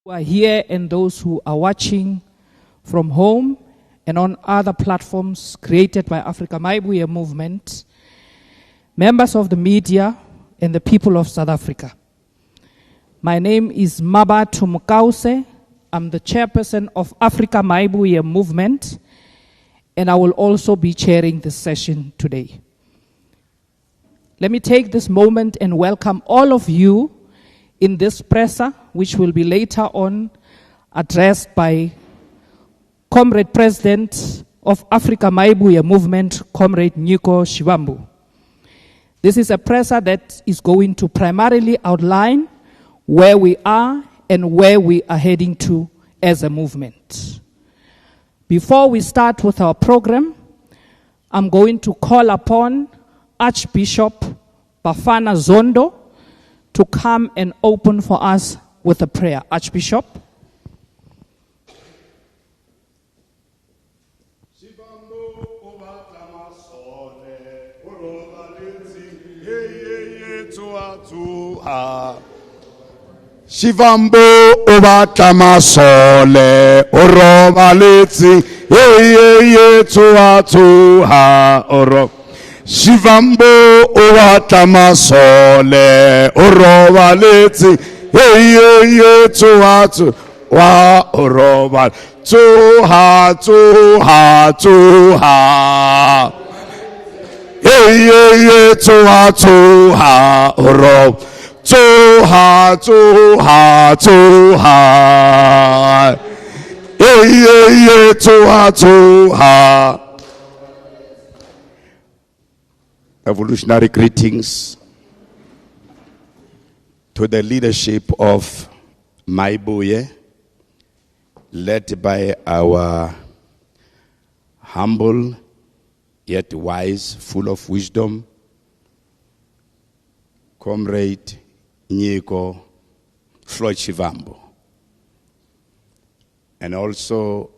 Who are here and those who are watching from home and on other platforms created by Africa Mayibuye movement, members of the media and the people of South Africa. My name is Mabatu Mukause. I'm the chairperson of Africa Mayibuye movement, and I will also be chairing this session today. Let me take this moment and welcome all of you in this presser, which will be later on addressed by Comrade President of Africa Mayibuye movement, Comrade Nyiko Shivambu. This is a presser that is going to primarily outline where we are and where we are heading to as a movement. Before we start with our program, I'm going to call upon Archbishop Bafana Zondo to come and open for us with a prayer. Archbishop. Shivambu obatama sole oroba letsi ye tu ha oro. Shivambu obatama sole oroba letsi ye tu wa oroba tu ha ye tu ha oroba. Tuha. Evolutionary greetings to the leadership of Mayibuye, led by our humble yet wise, full of wisdom, Comrade Nyiko Floyd Shivambu. And also,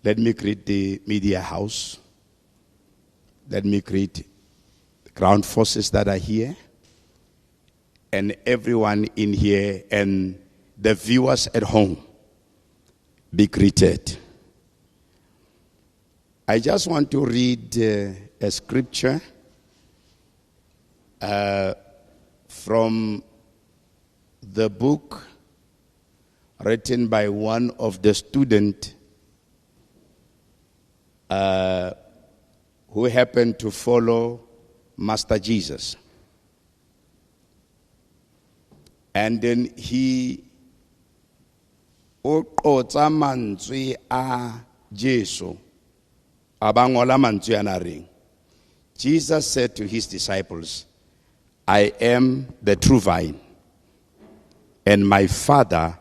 let me greet the media house. Let me greet the ground forces that are here, and everyone in here, and the viewers at home. Be greeted. I just want to read a scripture from the book written by one of the students who happened to follow Master Jesus. And then he oqotsa mantswe a Jesu abangola mantswe ana reng. Jesus said to his disciples, I am the true vine, and my Father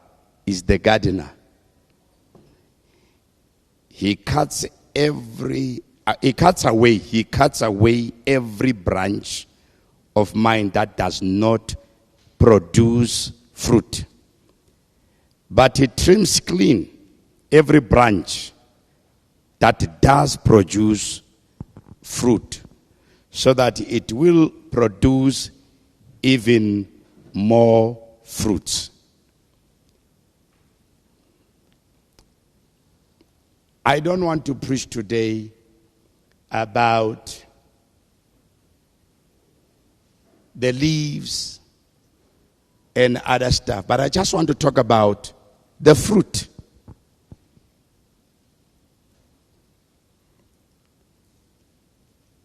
is the gardener. He cuts away every branch of mine that does not produce fruit. But he trims clean every branch that does produce fruit, so that it will produce even more fruits. I don't want to preach today about the leaves and other stuff, but I just want to talk about the fruit.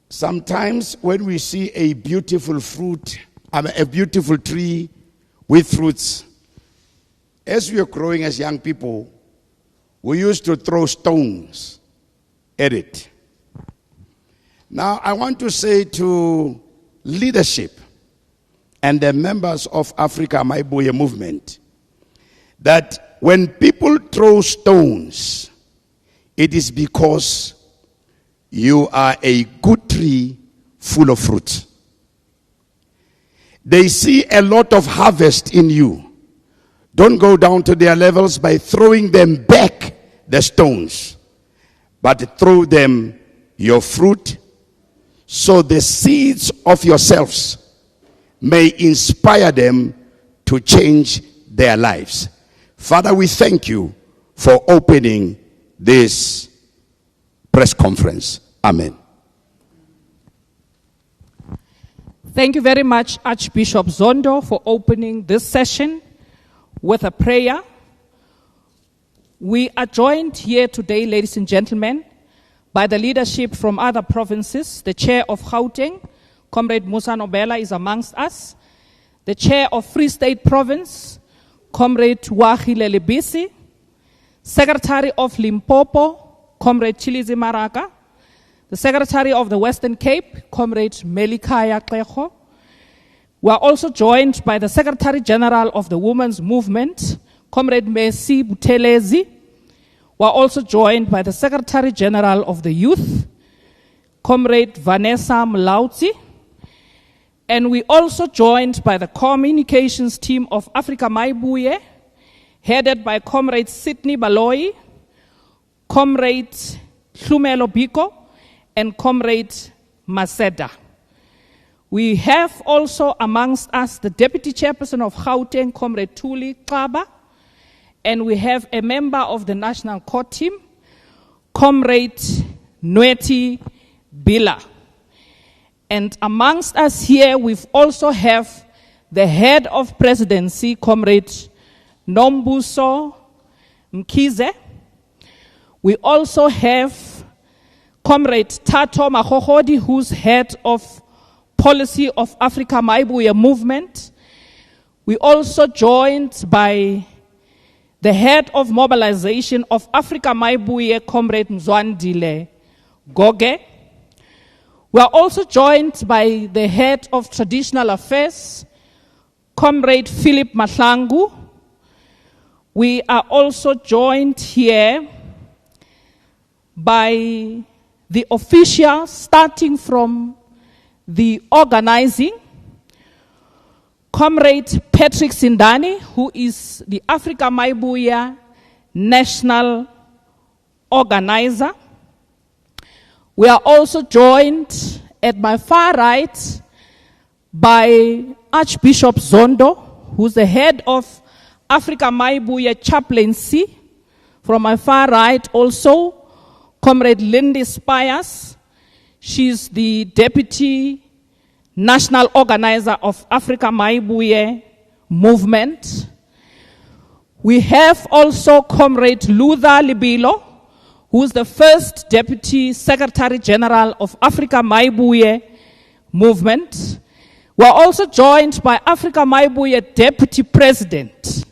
Sometimes when we see a beautiful fruit, a beautiful tree with fruits, as we were growing as young people, we used to throw stones at it. Now, I want to say to leadership and the members of Africa Mayibuye movement that when people throw stones, it is because you are a good tree full of fruit. They see a lot of harvest in you. Don't go down to their levels by throwing them back the stones, but throw them your fruit, so the seeds of yourselves may inspire them to change their lives. Father, we thank you for opening this press conference. Amen. Thank you very much, Archbishop Zondo, for opening this session with a prayer. We are joined here today, ladies and gentlemen, by the leadership from other provinces. The chair of Gauteng, Comrade Musa Nobela, is amongst us. The chair of Free State Province, Comrade Wahile Lebisi. Secretary of Limpopo, Comrade Chilizi Maraka. The Secretary of the Western Cape, Comrade Melikaya Kleho. We are also joined by the Secretary General of the Women's Movement, Comrade Messi Butelezi. We are also joined by the Secretary General of the Youth, Comrade Vanessa Mlauzi. And we also joined by the communications team of Africa Mayibuye, headed by Comrade Sidney Baloyi, Comrade Hlumelo Biko, and Comrade Maseda. We have also amongst us the Deputy Chairperson of Gauteng, Comrade Tuli Kaba, and we have a member of the National Court team, Comrade Nweti Bila. And amongst us here, we also have the head of presidency, Comrade Nombuso Mkize. We also have Comrade Tato Mahohodi, who's head of policy of Africa Mayibuye movement. We also joined by the head of mobilization of Africa Mayibuye, Comrade Mzwandile Goge. We are also joined by the head of traditional affairs, Comrade Philip Mahlangu. We are also joined here by the officials, starting from the organizing, Comrade Patrick Sindani, who is the Africa Mayibuye national organizer. We are also joined at my far right by Archbishop Zondo, who's the head of Africa Mayibuye chaplaincy. From my far right also, Comrade Lindy Spiers. She's the deputy national organizer of Africa Mayibuye movement. We have also Comrade Luther Libilo, who is the first Deputy Secretary General of Africa Mayibuye movement. We are also joined by Africa Mayibuye Deputy President,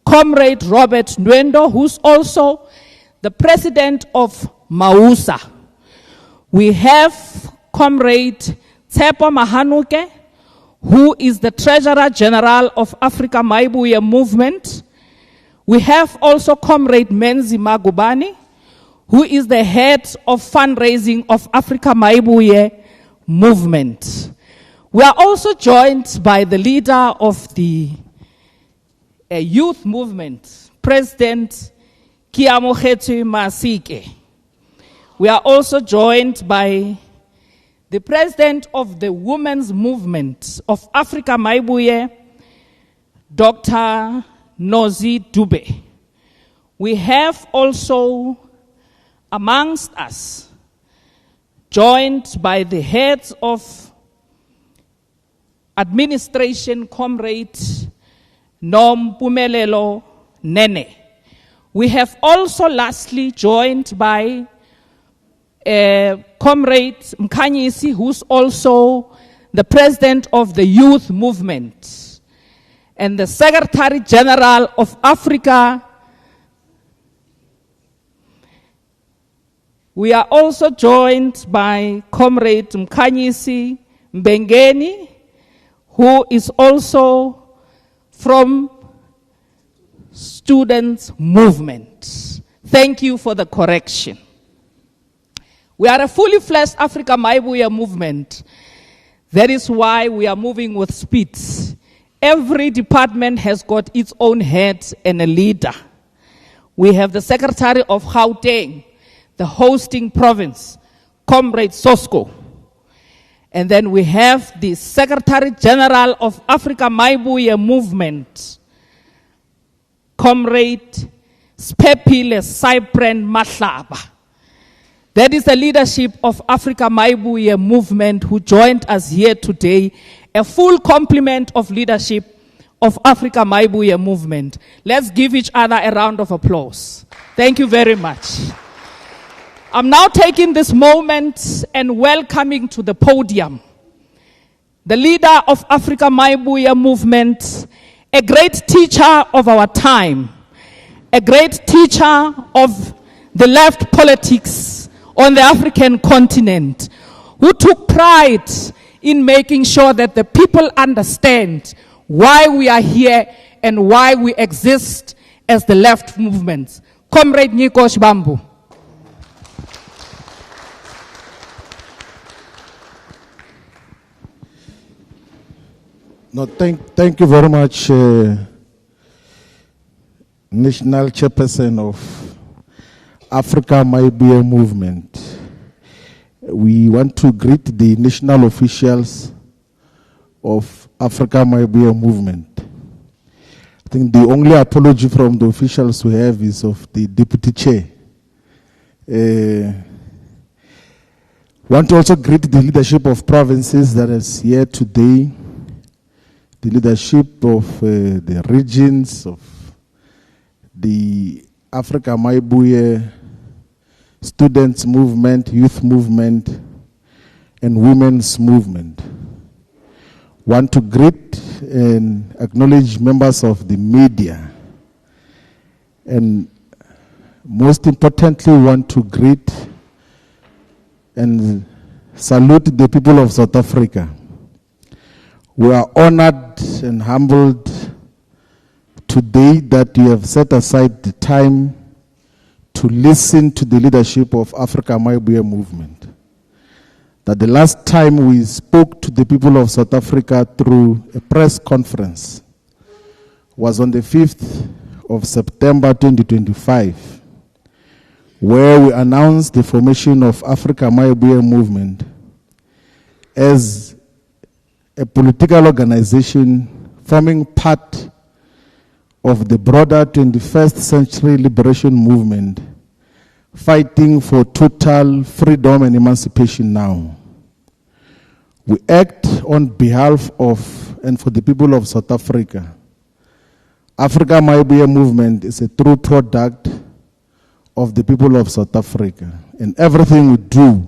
Comrade Robert Nwendo, who's also the President of Mausa. We have Comrade Tsepo Mahanuke, who is the Treasurer General of Africa Mayibuye movement. We have also Comrade Menzi Magubani, who is the head of fundraising of Africa Mayibuye movement. We are also joined by the leader of the youth movement, President Kiamokhetsi Masike. We are also joined by the president of the women's movement of Africa Mayibuye, Dr. Nozi Dube. We have also amongst us, joined by the heads of administration, Comrade Nom Pumelelo Nene. We have also lastly joined by Comrade Mkhanyisi, who's also the president of the youth movement and the Secretary General of Africa. We are also joined by Comrade Mkhanyisi Mbengeni, who is also from Students' Movement. Thank you for the correction. We are a fully fledged Africa Mayibuye movement. That is why we are moving with speed. Every department has got its own head and a leader. We have the Secretary of Gauteng, the hosting province, Comrade Sosko. And then we have the Secretary General of Africa Mayibuye movement, Comrade Spepile Cypren Mahlaba. That is the leadership of Africa Mayibuye movement who joined us here today. A full complement of leadership of Africa Mayibuye movement. Let's give each other a round of applause. Thank you very much. I'm now taking this moment and welcoming to the podium the leader of Africa Mayibuye movement, a great teacher of our time, a great teacher of the left politics on the African continent, who took pride in making sure that the people understand why we are here and why we exist as the left movements. Comrade Nyiko Shivambu. No, thank you very much, National Chairperson of Africa Mayibuye movement. We want to greet the national officials of Africa Mayibuye movement. I think the only apology from the officials we have is of the deputy chair. Want to also greet the leadership of provinces that is here today, the leadership of the regions of the Africa Mayibuye students movement, youth movement, and women's movement. Want to greet and acknowledge members of the media. And most importantly, want to greet and salute the people of South Africa. We are honored and humbled today that you have set aside the time to listen to the leadership of Africa Mayibuye movement. That the last time we spoke to the people of South Africa through a press conference was on the 5th of September 2025, where we announced the formation of Africa Mayibuye movement as a political organization forming part of the broader 21st century liberation movement, fighting for total freedom and emancipation now. We act on behalf of and for the people of South Africa. Africa Mayibuye movement is a true product of the people of South Africa. And everything we do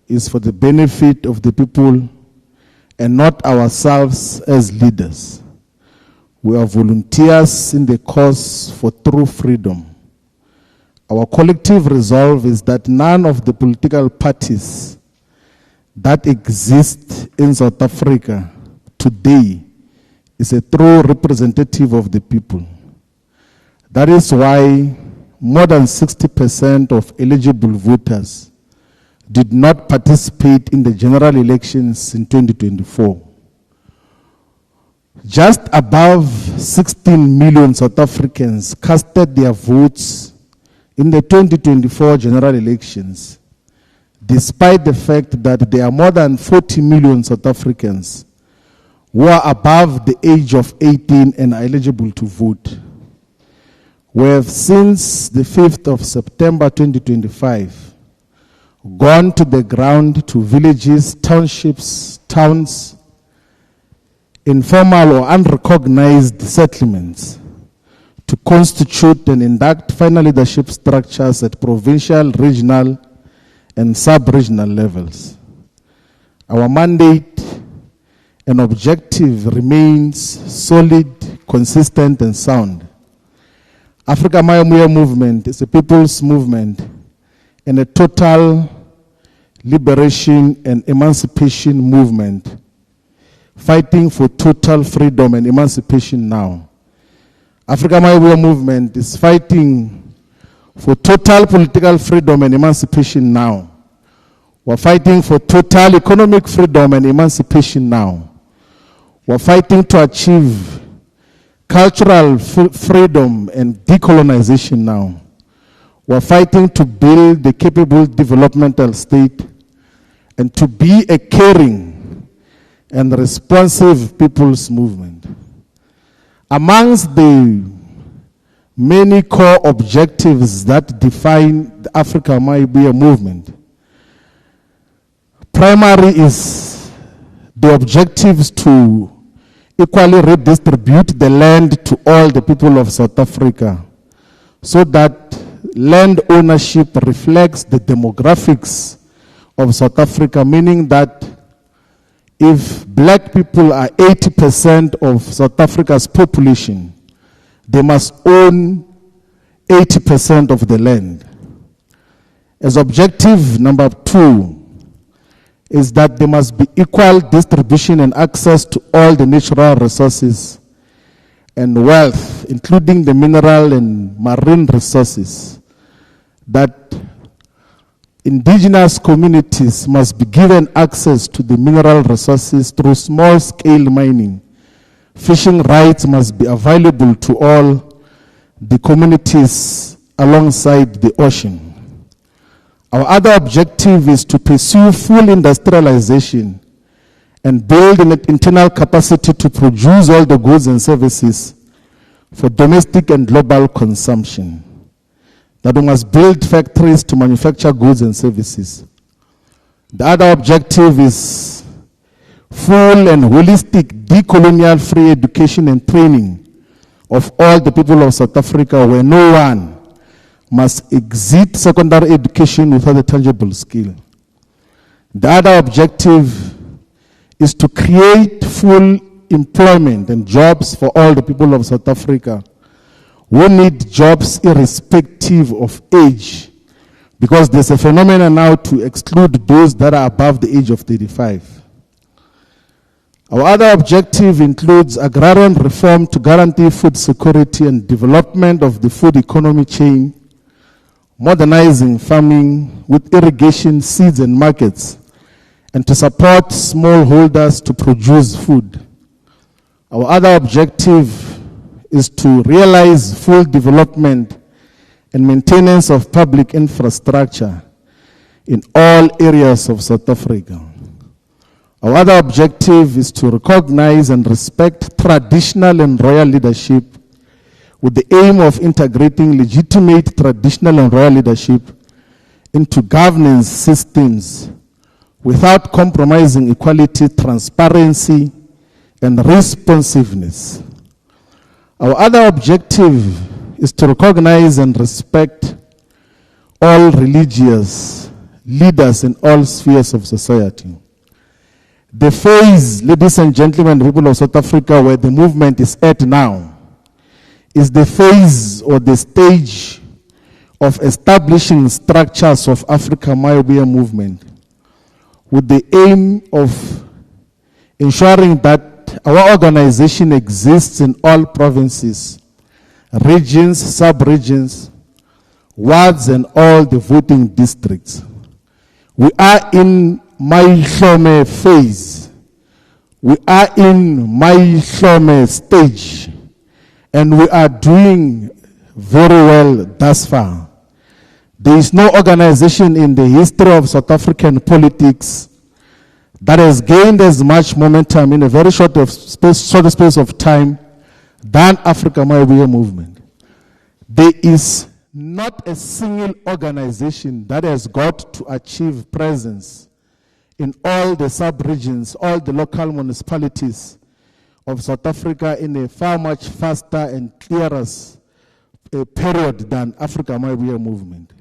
is for the benefit of the people and not ourselves as leaders. We are volunteers in the cause for true freedom. Our collective resolve is that none of the political parties that exist in South Africa today is a true representative of the people. That is why more than 60% of eligible voters did not participate in the general elections in 2024. Just above 16 million South Africans casted their votes in the 2024 general elections, despite the fact that there are more than 40 million South Africans who are above the age of 18 and are eligible to vote. We have since the 5th of September 2025 gone to the ground to villages, townships, towns, informal or unrecognized settlements to constitute and induct final leadership structures at provincial, regional, and sub-regional levels. Our mandate and objective remains solid, consistent, and sound. Africa Mayibuye movement is a people's movement and a total liberation and emancipation movement, fighting for total freedom and emancipation now. Africa Mayibuye movement is fighting for total political freedom and emancipation now. We're fighting for total economic freedom and emancipation now. We're fighting to achieve cultural freedom and decolonization now. We're fighting to build a capable developmental state and to be a caring and responsive people's movement. Amongst the many core objectives that define the Africa Mayibuye movement. Primary is the objectives to equally redistribute the land to all the people of South Africa, so that land ownership reflects the demographics of South Africa, meaning that if black people are 80% of South Africa's population, they must own 80% of the land. As objective number 2 is that there must be equal distribution and access to all the natural resources and wealth, including the mineral and marine resources, that indigenous communities must be given access to the mineral resources through small-scale mining. Fishing rights must be available to all the communities alongside the ocean. Our other objective is to pursue full industrialization and build an internal capacity to produce all the goods and services for domestic and global consumption. That we must build factories to manufacture goods and services. The other objective is full and holistic decolonial free education and training of all the people of South Africa, where no one must exit secondary education without a tangible skill. The other objective is to create full employment and jobs for all the people of South Africa who need jobs irrespective of age, because there's a phenomenon now to exclude those that are above the age of 35. Our other objective includes agrarian reform to guarantee food security and development of the food economy chain, modernizing farming with irrigation, seeds and markets, and to support smallholders to produce food. Our other objective is to realize full development and maintenance of public infrastructure in all areas of South Africa. Our other objective is to recognize and respect traditional and royal leadership with the aim of integrating legitimate traditional and royal leadership into governance systems without compromising equality, transparency, and responsiveness. Our other objective is to recognize and respect all religious leaders in all spheres of society. The phase, ladies and gentlemen, people of South Africa, where the movement is at now, is the phase or the stage of establishing structures of Africa Mayibuye movement with the aim of ensuring that our organization exists in all provinces, regions, sub-regions, wards, and all the voting districts. We are in Mayihlome phase. We are in Mayihlome stage, and we are doing very well thus far. There is no organization in the history of South African politics that has gained as much momentum in a very short space of time than Africa Mayibuye movement. There is not a single organization that has got to achieve presence in all the sub-regions, all the local municipalities of South Africa in a far much faster and clearer period than Africa Mayibuye movement.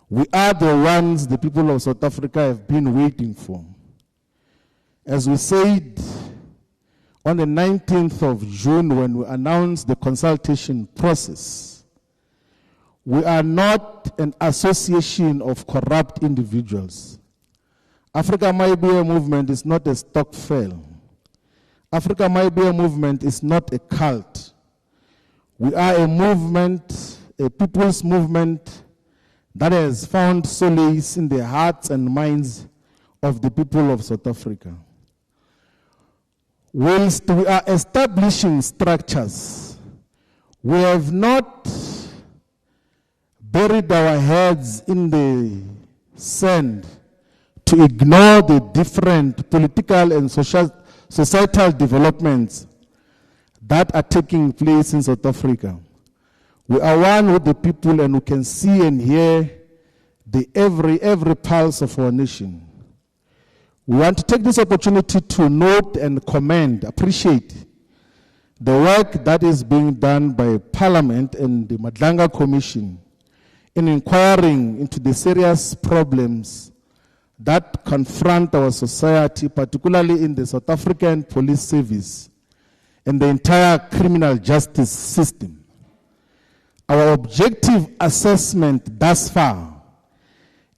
We are the ones the people of South Africa have been waiting for. As we said on the 19th of June when we announced the consultation process, we are not an association of corrupt individuals. Africa Mayibuye movement is not a stokvel. Africa Mayibuye movement is not a cult. We are a movement, a people's movement that has found solace in the hearts and minds of the people of South Africa. Whilst we are establishing structures, we have not buried our heads in the sand to ignore the different political and societal developments that are taking place in South Africa. We are one with the people, and we can see and hear the every pulse of our nation. We want to take this opportunity to note and commend, appreciate the work that is being done by Parliament and the Madlanga Commission in inquiring into the serious problems that confront our society, particularly in the South African Police Service and the entire criminal justice system. Our objective assessment thus far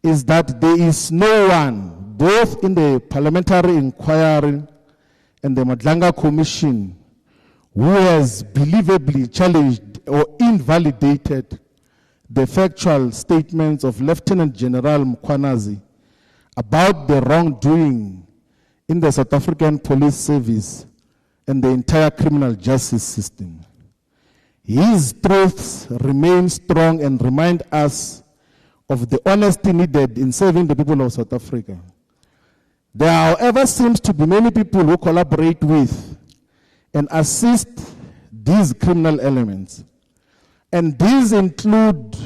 is that there is no one, both in the parliamentary inquiry and the Madlanga Commission, who has believably challenged or invalidated the factual statements of Lieutenant General Mkhwanazi about the wrongdoing in the South African Police Service and the entire criminal justice system. His truths remain strong and remind us of the honesty needed in serving the people of South Africa. There, however, seems to be many people who collaborate with and assist these criminal elements. And these include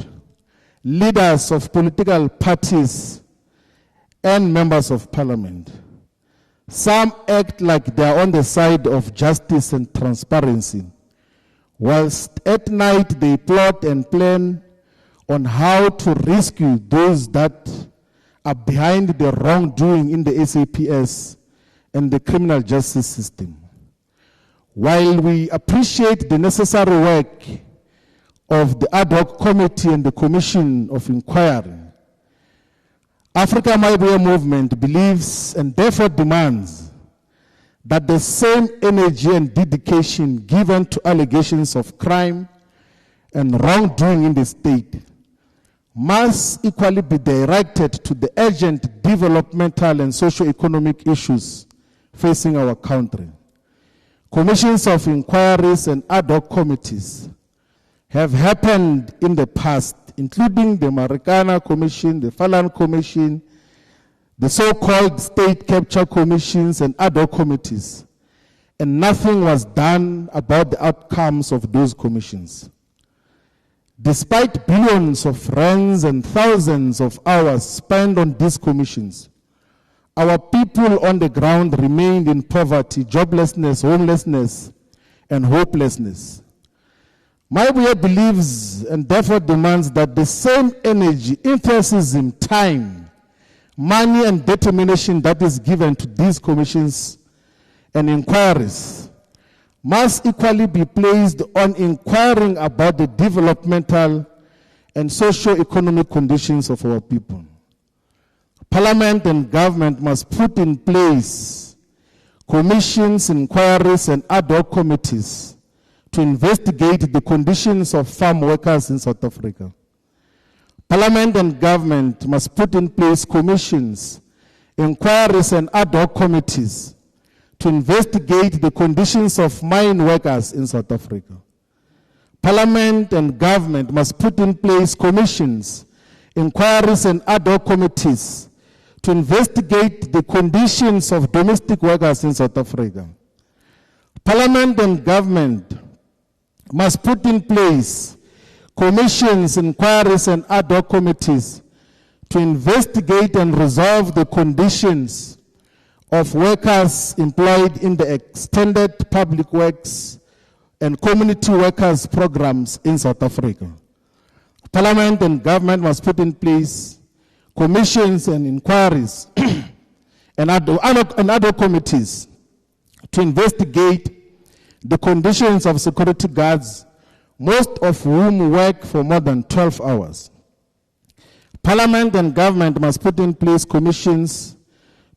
leaders of political parties and members of parliament. Some act like they are on the side of justice and transparency, whilst at night they plot and plan on how to rescue those that are behind the wrongdoing in the SAPS and the criminal justice system. While we appreciate the necessary work of the ad hoc committee and the commission of inquiry, Africa Mayibuye movement believes and therefore demands that the same energy and dedication given to allegations of crime and wrongdoing in the state must equally be directed to the urgent developmental and socio-economic issues facing our country. Commissions of inquiries and ad hoc committees have happened in the past, including the Marikana Commission, the Falan Commission, the so-called state capture commissions and ad hoc committees, and nothing was done about the outcomes of those commissions. Despite billions of rands and thousands of hours spent on these commissions, our people on the ground remained in poverty, joblessness, homelessness, and hopelessness. Mayibuye believes and therefore demands that the same energy, enthusiasm, time, money, and determination that is given to these commissions and inquiries must equally be placed on inquiring about the developmental and socio-economic conditions of our people. Parliament and government must put in place commissions, inquiries, and ad hoc committees to investigate the conditions of farm workers in South Africa. Parliament and government must put in place commissions, inquiries, and ad hoc committees to investigate the conditions of mine workers in South Africa. Parliament and government must put in place commissions, inquiries, and ad hoc committees to investigate the conditions of domestic workers in South Africa. Parliament and government must put in place commissions, inquiries, and ad hoc committees to investigate and resolve the conditions of workers employed in the extended public works and community workers programs in South Africa. Parliament and government must put in place commissions and inquiries and ad hoc committees to investigate the conditions of security guards, most of whom work for more than 12 hours. Parliament and government must put in place commissions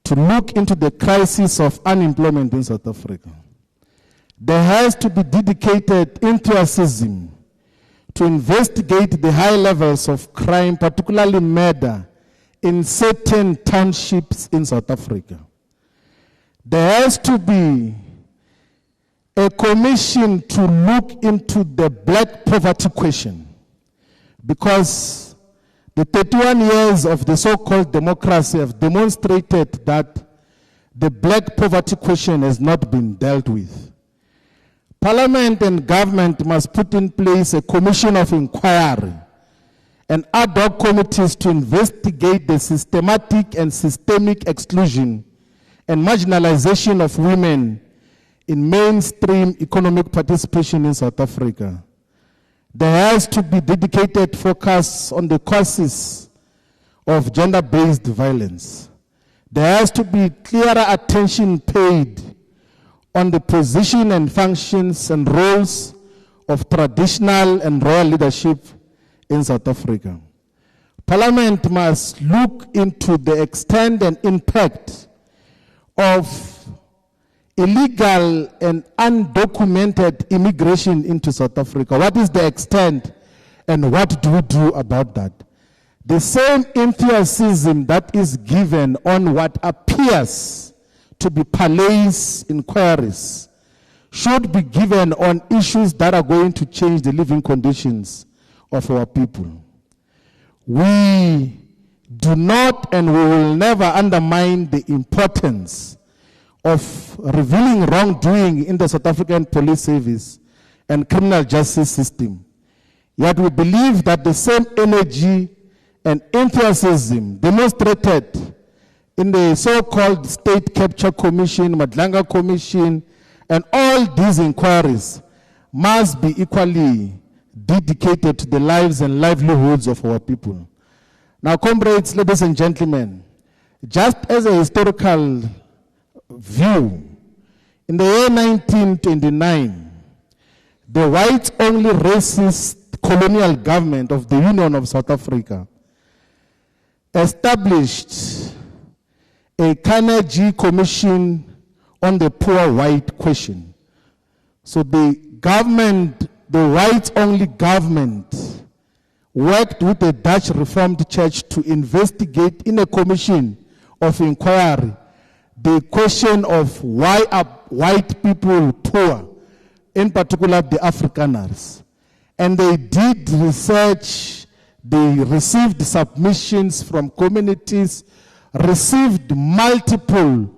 to look into the crisis of unemployment in South Africa. There has to be dedicated enthusiasm to investigate the high levels of crime, particularly murder, in certain townships in South Africa. There has to be a commission to look into the black poverty question, because the 31 years of the so-called democracy have demonstrated that the black poverty question has not been dealt with. Parliament and government must put in place a commission of inquiry and ad hoc committees to investigate the systematic and systemic exclusion and marginalization of women in mainstream economic participation in South Africa. There has to be dedicated focus on the causes of gender-based violence. There has to be clearer attention paid on the position and functions and roles of traditional and royal leadership in South Africa. Parliament must look into the extent and impact of illegal and undocumented immigration into South Africa. What is the extent and what do we do about that? The same enthusiasm that is given on what appears to be police inquiries should be given on issues that are going to change the living conditions of our people. We do not and we will never undermine the importance of revealing wrongdoing in the South African police service and criminal justice system. Yet we believe that the same energy and enthusiasm demonstrated in the so-called State Capture Commission, Madlanga Commission, and all these inquiries must be equally dedicated to the lives and livelihoods of our people. Now, comrades, ladies and gentlemen, just as a historical view, in the year 1929, the whites-only racist colonial government of the Union of South Africa established a Carnegie Commission on the poor white question. So the government, the whites-only government, worked with the Dutch Reformed Church to investigate in a commission of inquiry the question of why are white people poor, in particular the Afrikaners. And they did research, they received submissions from communities, received multiple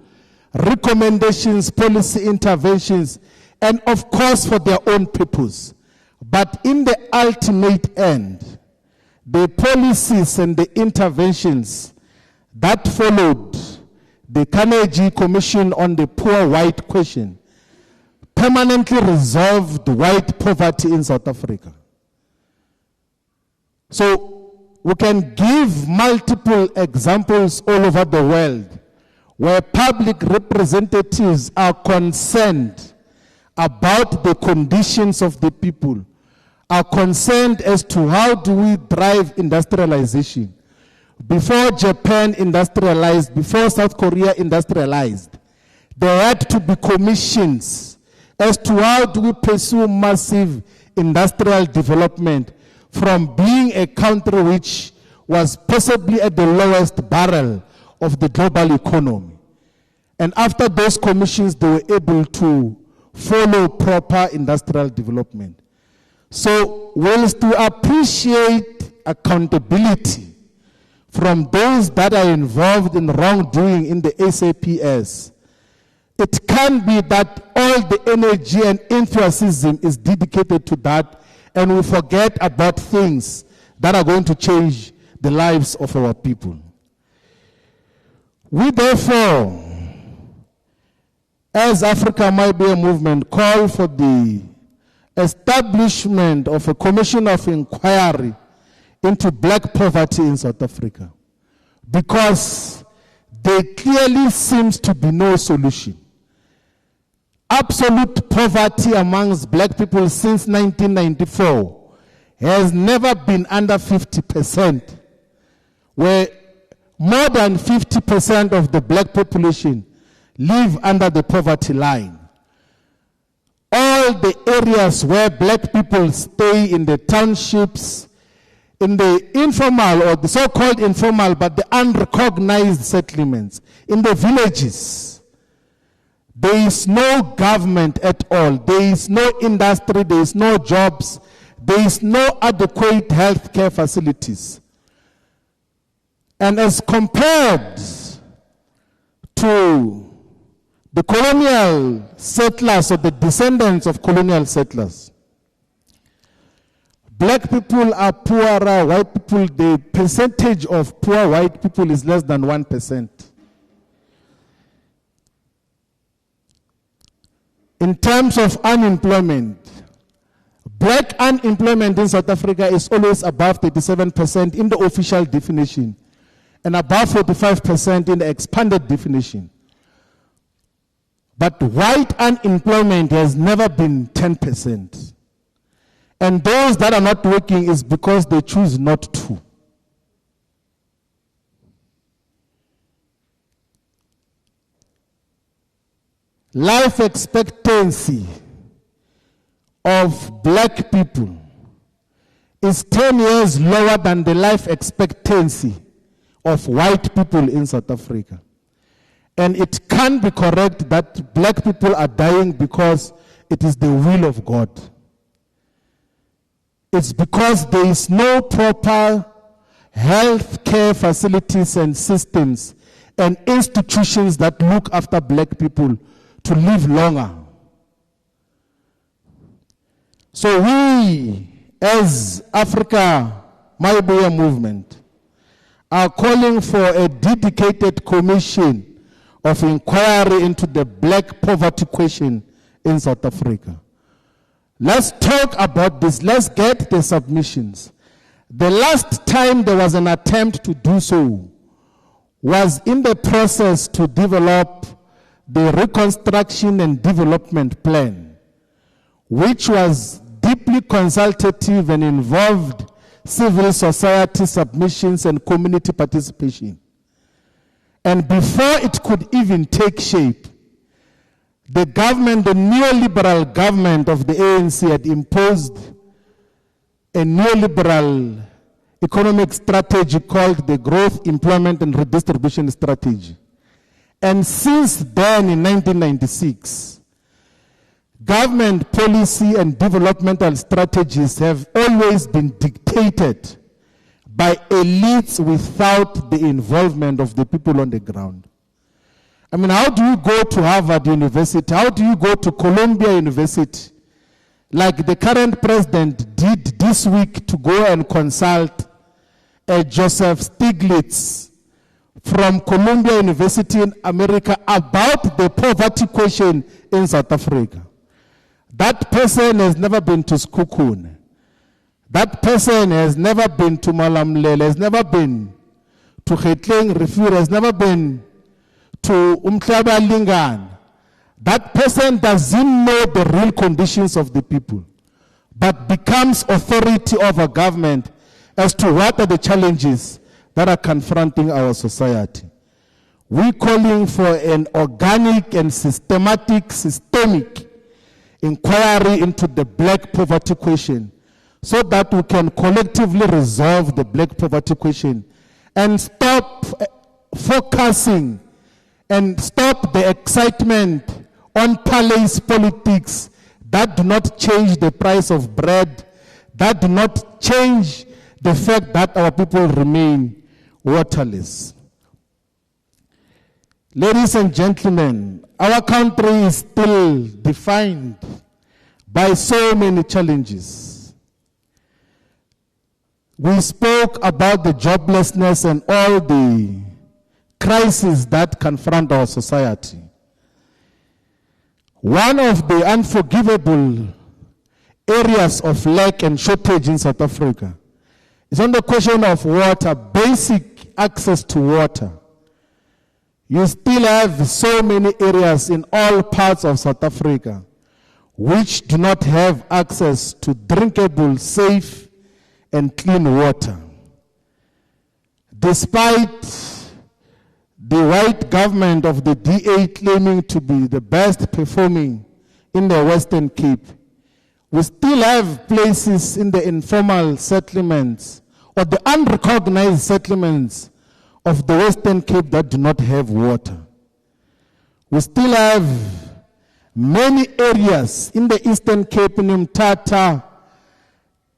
recommendations, policy interventions, and of course for their own purpose. But in the ultimate end, the policies and the interventions that followed the Carnegie Commission on the poor white question permanently resolved white poverty in South Africa. So we can give multiple examples all over the world where public representatives are concerned about the conditions of the people, are concerned as to how do we drive industrialization. Before Japan industrialized, before South Korea industrialized, there had to be commissions as to how do we pursue massive industrial development from being a country which was possibly at the lowest barrel of the global economy. And after those commissions, they were able to follow proper industrial development. So, whilst we appreciate accountability from those that are involved in wrongdoing in the SAPS, it can be that all the energy and enthusiasm is dedicated to that, and we forget about things that are going to change the lives of our people. We therefore, as Africa Mayibuye movement, call for the establishment of a commission of inquiry into black poverty in South Africa, because there clearly seems to be no solution. Absolute poverty amongst black people since 1994 has never been under 50%, where more than 50% of the black population live under the poverty line. All the areas where black people stay in the townships, in the informal or the so-called informal but the unrecognized settlements, in the villages, there is no government at all. There is no industry, there is no jobs, there is no adequate healthcare facilities. And as compared to the colonial settlers or the descendants of colonial settlers. Black people are poorer, white people, the percentage of poor white people is less than 1%. In terms of unemployment, black unemployment in South Africa is always above 37% in the official definition and above 45% in the expanded definition. But white unemployment has never been 10%. And those that are not working is because they choose not to. Life expectancy of black people is 10 years lower than the life expectancy of white people in South Africa. And it can be correct that black people are dying because it is the will of God. It's because there is no proper health care facilities and systems and institutions that look after black people to live longer. So we, as Africa Mayibuye movement, are calling for a dedicated commission of inquiry into the black poverty question in South Africa. Let's talk about this. Let's get the submissions. The last time there was an attempt to do so was in the process to develop the Reconstruction and Development Plan, which was deeply consultative and involved civil society submissions and community participation. And before it could even take shape, the government, the neoliberal government of the ANC, had imposed a neoliberal economic strategy called the Growth, Employment and Redistribution Strategy. And since then, in 1996, government policy and developmental strategies have always been dictated by elites without the involvement of the people on the ground. I mean, how do you go to Harvard University? How do you go to Columbia University, like the current president did this week, to go and consult Joseph Stiglitz from Columbia University in America about the poverty question in South Africa? That person has never been to Skukune. That person has never been to Malamlele, has never been to Getleng Rivier, has never been to Umhlaba Lingana. That person doesn't know the real conditions of the people, but becomes authority over government as to what are the challenges that are confronting our society. We're calling for an organic and systemic inquiry into the black poverty question so that we can collectively resolve the black poverty question and stop focusing and stop the excitement on palace politics that do not change the price of bread, that do not change the fact that our people remain waterless. Ladies and gentlemen, our country is still defined by so many challenges. We spoke about the joblessness and all the crises that confront our society. One of the unforgivable areas of lack and shortage in South Africa is on the question of water, basic access to water. You still have so many areas in all parts of South Africa which do not have access to drinkable, safe, and clean water. Despite the white government of the DA claiming to be the best performing in the Western Cape, we still have places in the informal settlements or the unrecognized settlements of the Western Cape that do not have water. We still have many areas in the Eastern Cape, in Mthatha,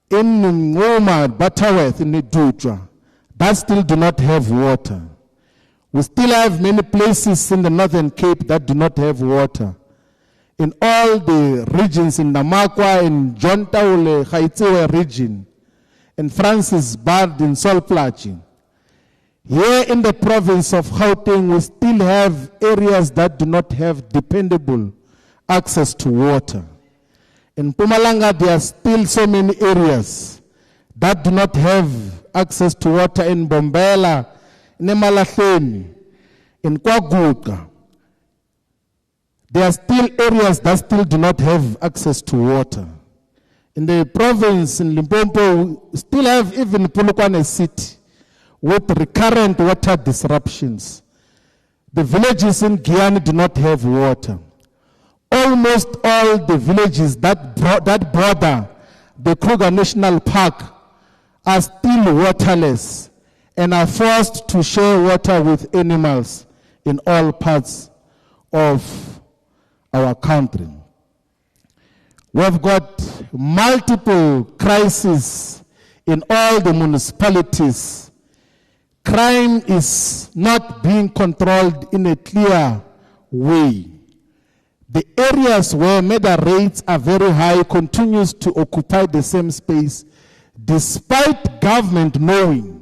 in Ngoma, Butterworth, in Dudra, that still do not have water. We still have many places in the Northern Cape that do not have water. In all the regions, in Namakwa, in John Taule, Gaitsewe region, in Francis Bard, in Solplaatje. Here in the province of Gauteng, we still have areas that do not have dependable access to water. In Mpumalanga, there are still so many areas that do not have access to water. In Bombela, in Emalahleni, in Kwaguka, there are still areas that still do not have access to water. In the province, in Limpopo, we still have even Polokwane city with recurrent water disruptions. The villages in Guyana do not have water. Almost all the villages that border the Kruger National Park are still waterless and are forced to share water with animals in all parts of our country. We've got multiple crises in all the municipalities. Crime is not being controlled in a clear way. The areas where murder rates are very high continues to occupy the same space, despite government knowing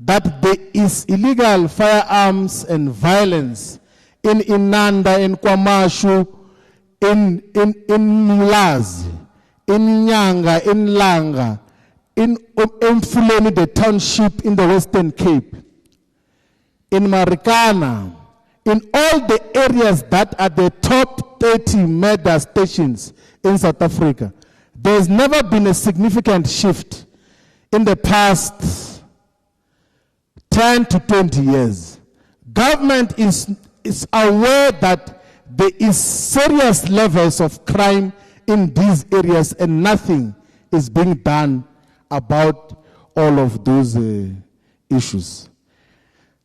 that there is illegal firearms and violence in Inanda, in Kwamashu, in Mulazi, in Nyanga, in Langa, in Mfuleni, the township in the Western Cape, in Marikana, in all the areas that are the top 30 murder stations in South Africa. There's never been a significant shift in the past 10 to 20 years. Government is aware that there is serious levels of crime in these areas and nothing is being done about all of those issues.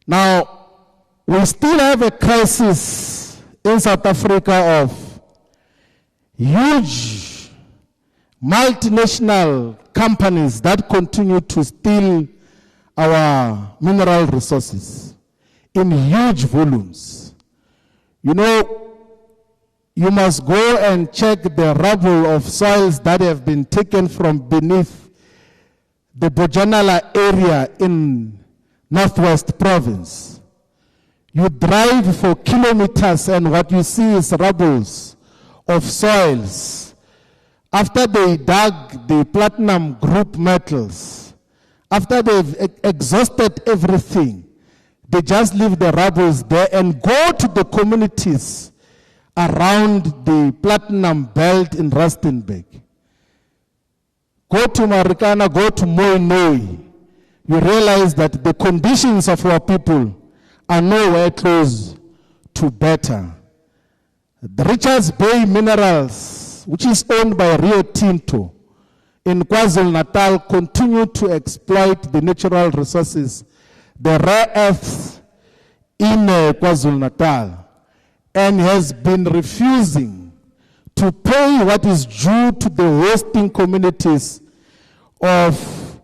Now, we still have a crisis in South Africa of huge multinational companies that continue to steal our mineral resources in huge volumes. You know, you must go and check the rubble of soils that have been taken from beneath the Bojanala area in Northwest Province. You drive for kilometers and what you see is rubbles of soils. After they dug the platinum group metals, after they've exhausted everything, they just leave the rubbles there and go to the communities around the platinum belt in Rustenburg. Go to Marikana, go to Moinoi. You realize that the conditions of our people are nowhere close to better. The Richards Bay Minerals, which is owned by Rio Tinto in KwaZulu-Natal, continue to exploit the natural resources, the rare earths in KwaZulu-Natal, and has been refusing to pay what is due to the hosting communities of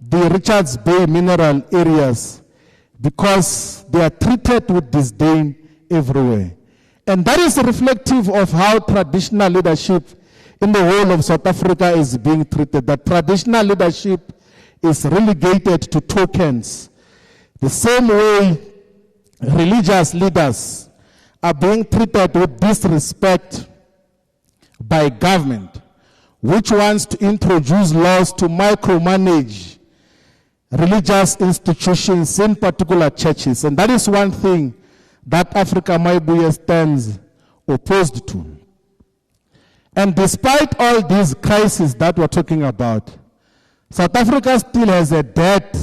the Richards Bay mineral areas because they are treated with disdain everywhere. And that is reflective of how traditional leadership in the whole of South Africa is being treated. That traditional leadership is relegated to tokens. The same way religious leaders are being treated with disrespect by government, which wants to introduce laws to micromanage religious institutions, in particular churches. And that is one thing that Africa Mayibuye stands opposed to. And despite all these crises that we're talking about, South Africa still has a debt,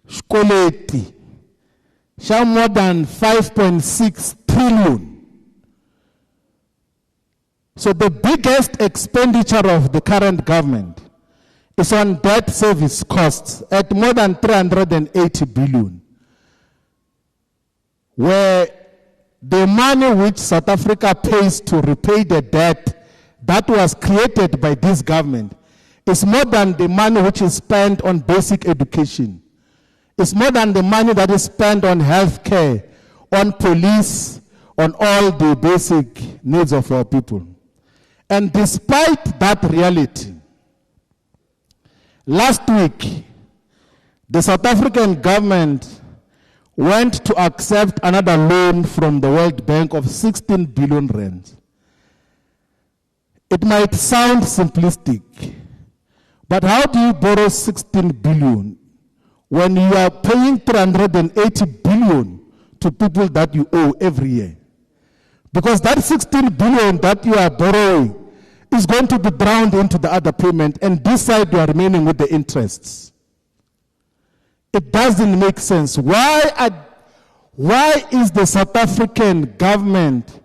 skoleti, more than 5.6 trillion. So the biggest expenditure of the current government is on debt service costs at more than 380 billion, where the money which South Africa pays to repay the debt that was created by this government is more than the money which is spent on basic education, It's more than the money that is spent on healthcare, on police, on all the basic needs of our people. And despite that reality, last week, the South African government went to accept another loan from the World Bank of 16 billion rand. It might sound simplistic, but how do you borrow 16 billion when you are paying 380 billion to people that you owe every year? Because that 16 billion that you are borrowing is going to be drowned into the other payment, and this side you are remaining with the interests. It doesn't make sense. Why is the South African government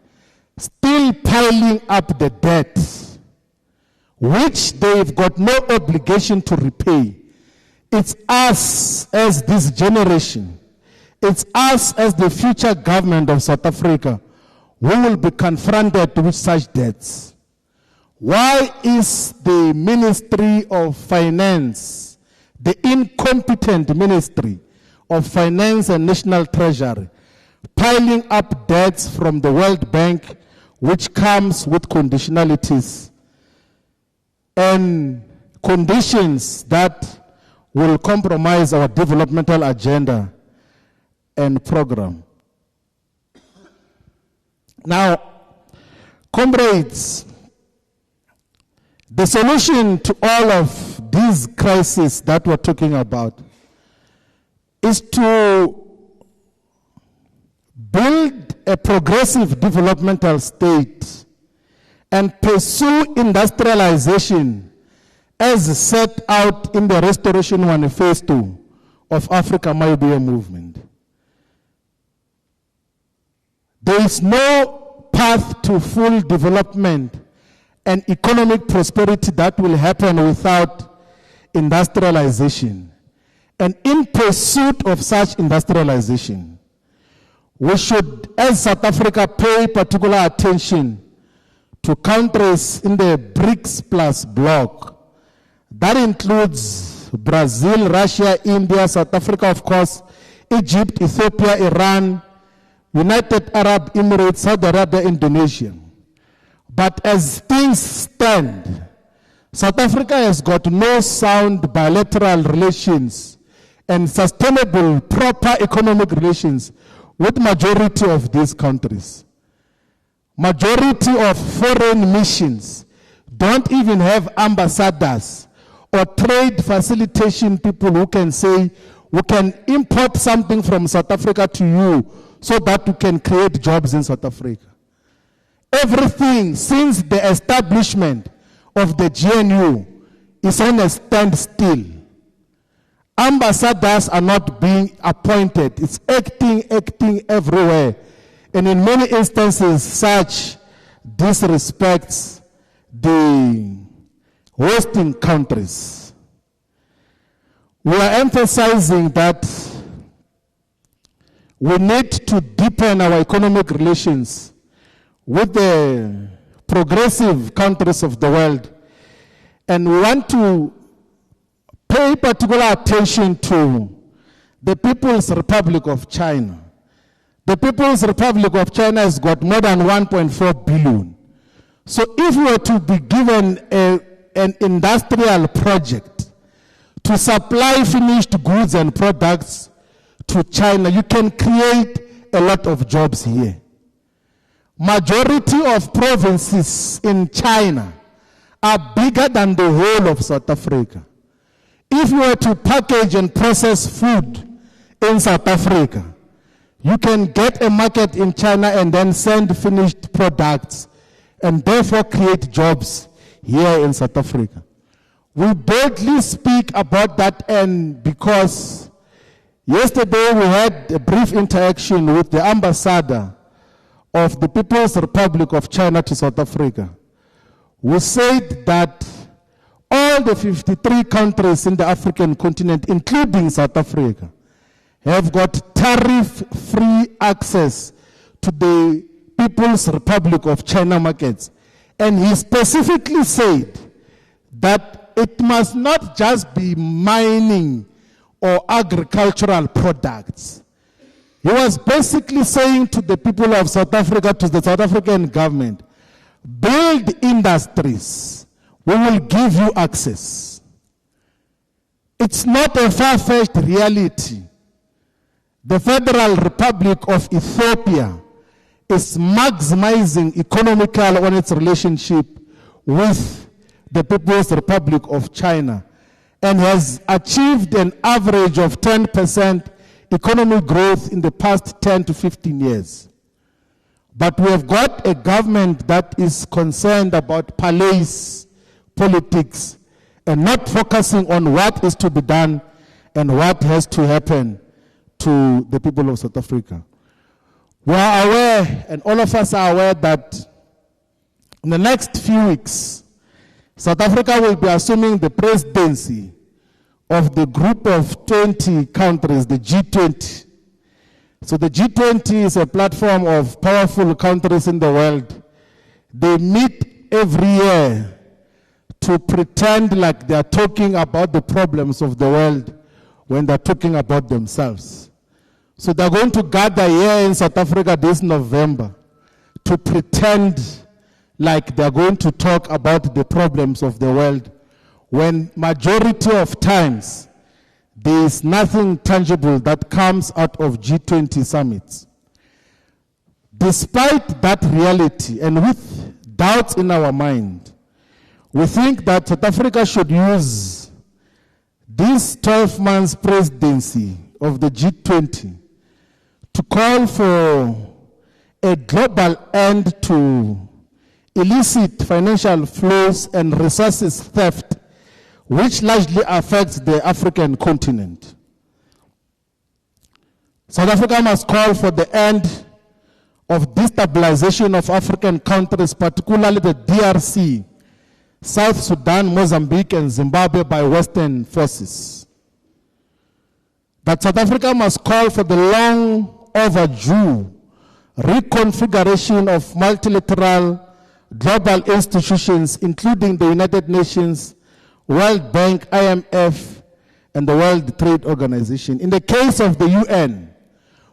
still piling up the debt, which they've got no obligation to repay? It's us as this generation, it's us as the future government of South Africa who will be confronted with such debts. Why is the Ministry of Finance, the incompetent Ministry of Finance and National Treasury, piling up debts from the World Bank, which comes with conditionalities and conditions that will compromise our developmental agenda and program? Now, comrades, the solution to all of these crises that we're talking about is to build a progressive developmental state and pursue industrialization as set out in the Restoration Manifesto of Africa Mayibuye movement. There is no path to full development and economic prosperity that will happen without industrialization. And in pursuit of such industrialization, we should, as South Africa, pay particular attention to countries in the BRICS Plus bloc. That includes Brazil, Russia, India, South Africa, of course, Egypt, Ethiopia, Iran, United Arab Emirates, Saudi Arabia, Indonesia. But as things stand, South Africa has got no sound bilateral relations and sustainable, proper economic relations with majority of these countries. Majority of foreign missions don't even have ambassadors or trade facilitation people who can say, we can import something from South Africa to you so that we can create jobs in South Africa. Everything since the establishment of the GNU is on a standstill. Ambassadors are not being appointed. It's acting everywhere. And in many instances, such disrespects the hosting countries. We are emphasizing that we need to deepen our economic relations with the progressive countries of the world, and we want to pay particular attention to the People's Republic of China. The People's Republic of China has got more than 1.4 billion. So if we were to be given an industrial project to supply finished goods and products to China, you can create a lot of jobs here. Majority of provinces in China are bigger than the whole of South Africa. If you were to package and process food in South Africa, you can get a market in China and then send finished products and therefore create jobs here in South Africa. We boldly speak about that, and because yesterday we had a brief interaction with the ambassador of the People's Republic of China to South Africa. We said that all the 53 countries in the African continent, including South Africa, have got tariff-free access to the People's Republic of China markets. And he specifically said that it must not just be mining or agricultural products. He was basically saying to the people of South Africa, to the South African government, build industries, we will give you access. It's not a far-fetched reality. The Federal Republic of Ethiopia is maximizing economical on its relationship with the People's Republic of China and has achieved an average of 10% economic growth in the past 10 to 15 years. But we have got a government that is concerned about palace politics and not focusing on what is to be done and what has to happen to the people of South Africa. We are aware, and all of us are aware, that in the next few weeks, South Africa will be assuming the presidency of the group of 20 countries, the G20. So the G20 is a platform of powerful countries in the world. They meet every year to pretend like they are talking about the problems of the world when they're talking about themselves. So they're going to gather here in South Africa this November to pretend like they're going to talk about the problems of the world, when majority of times there is nothing tangible that comes out of G20 summits. Despite that reality, and with doubts in our mind, we think that South Africa should use this 12 months presidency of the G20 to call for a global end to illicit financial flows and resources theft, which largely affects the African continent. South Africa must call for the end of destabilization of African countries, particularly the DRC, South Sudan, Mozambique, and Zimbabwe by Western forces. That South Africa must call for the long overdue reconfiguration of multilateral global institutions, including the United Nations, World Bank, IMF, and the World Trade Organization. In the case of the UN,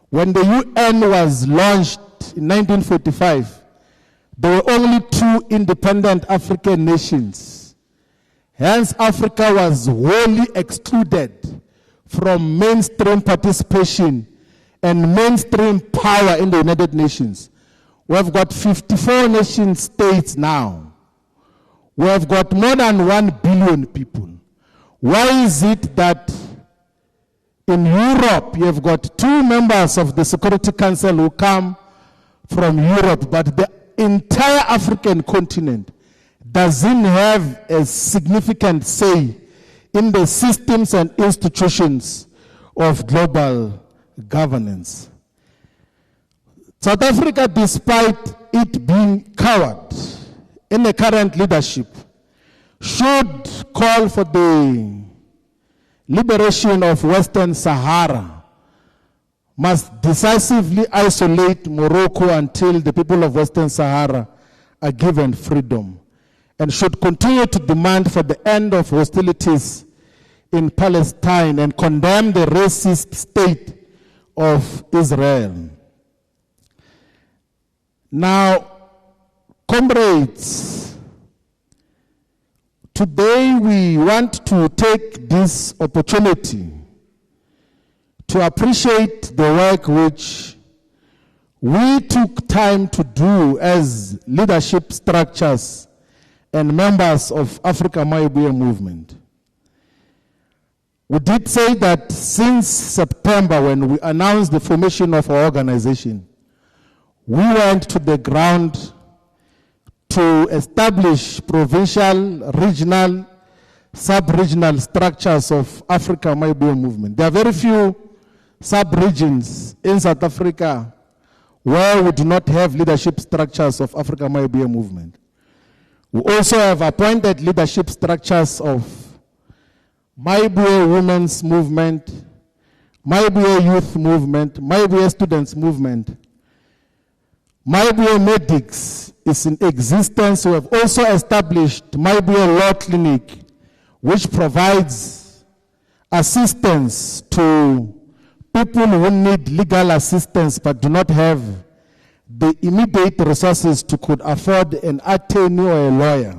when the UN was launched in 1945, there were only 2 independent African nations. Hence, Africa was wholly excluded from mainstream participation and mainstream power in the United Nations. We have got 54 nation states now. We have got more than 1 billion people. Why is it that in Europe you have got 2 members of the Security Council who come from Europe, but the entire African continent doesn't have a significant say in the systems and institutions of global governance? South Africa, despite it being coward in the current leadership, should call for the liberation of Western Sahara, must decisively isolate Morocco until the people of Western Sahara are given freedom, and should continue to demand for the end of hostilities in Palestine and condemn the racist state of Israel. Now, comrades, today we want to take this opportunity to appreciate the work which we took time to do as leadership structures and members of Africa Mayibuye movement. We did say that since September, when we announced the formation of our organization, we went to the ground to establish provincial, regional, sub-regional structures of Africa Mayibuye movement. There are very few sub-regions in South Africa where we do not have leadership structures of Africa Mayibuye movement. We also have appointed leadership structures of Mayibuye Women's Movement, Mayibuye Youth Movement, Mayibuye Students Movement. Mayibuye Medics is in existence. We have also established Mayibuye Law Clinic, which provides assistance to people who need legal assistance but do not have the immediate resources to could afford an attorney or a lawyer.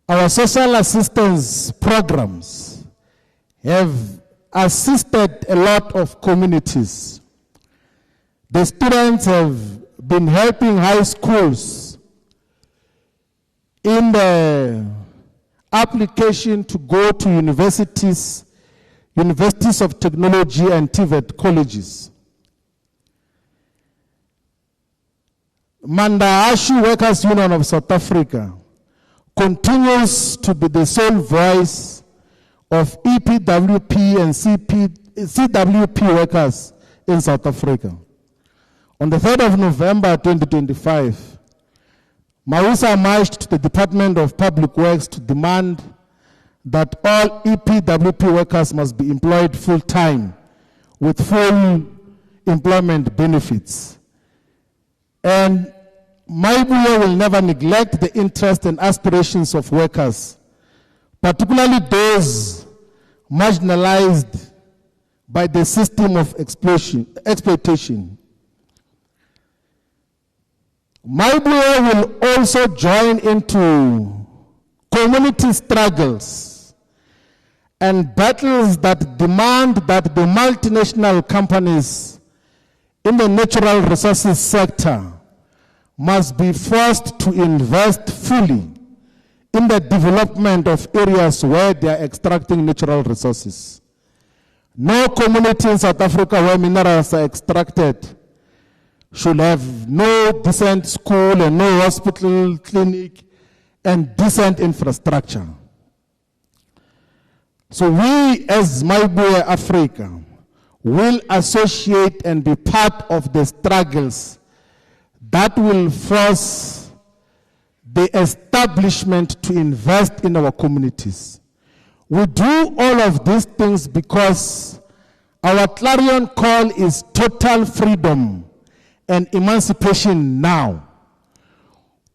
Our social assistance programs have assisted a lot of communities. The students have been helping high schools in the application to go to universities of technology and TVET colleges. Mandahashu Workers Union of South Africa continues to be the sole voice of EPWP and CWP workers in South Africa. On the 3rd of November 2025, Mawusa marched to the Department of Public Works to demand that all EPWP workers must be employed full-time with full employment benefits. And Mayibuye will never neglect the interests and aspirations of workers, particularly those marginalized by the system of exploitation. Mayibuye will also join into community struggles and battles that demand that the multinational companies in the natural resources sector must be forced to invest fully in the development of areas where they are extracting natural resources. No community in South Africa where minerals are extracted should have no decent school and no hospital, clinic, and decent infrastructure. So we as Mayibuye Africa will associate and be part of the struggles that will force the establishment to invest in our communities. We do all of these things because our clarion call is total freedom and emancipation now.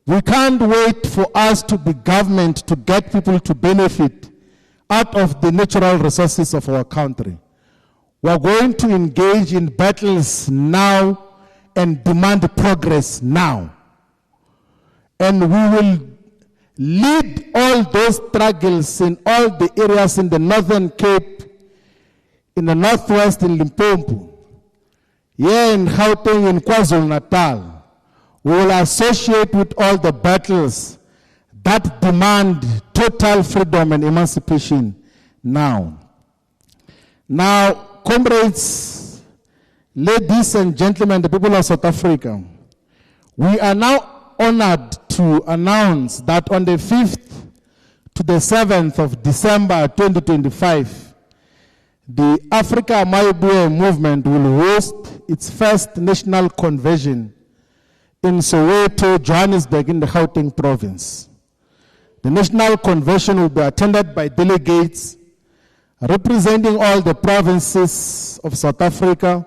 We can't wait for us to be government to get people to benefit out of the natural resources of our country. We are going to engage in battles now and demand progress now. And we will lead all those struggles in all the areas in the Northern Cape, in the Northwest, in Limpopo, here in Gauteng, in KwaZulu-Natal. We will associate with all the battles that demand total freedom and emancipation now. Now, comrades, ladies and gentlemen, the people of South Africa, we are now honored to announce that on the 5th to the 7th of December 2025, the Africa Mayibuye movement will host its first national convention in Soweto, Johannesburg, in the Gauteng province. The national convention will be attended by delegates representing all the provinces of South Africa,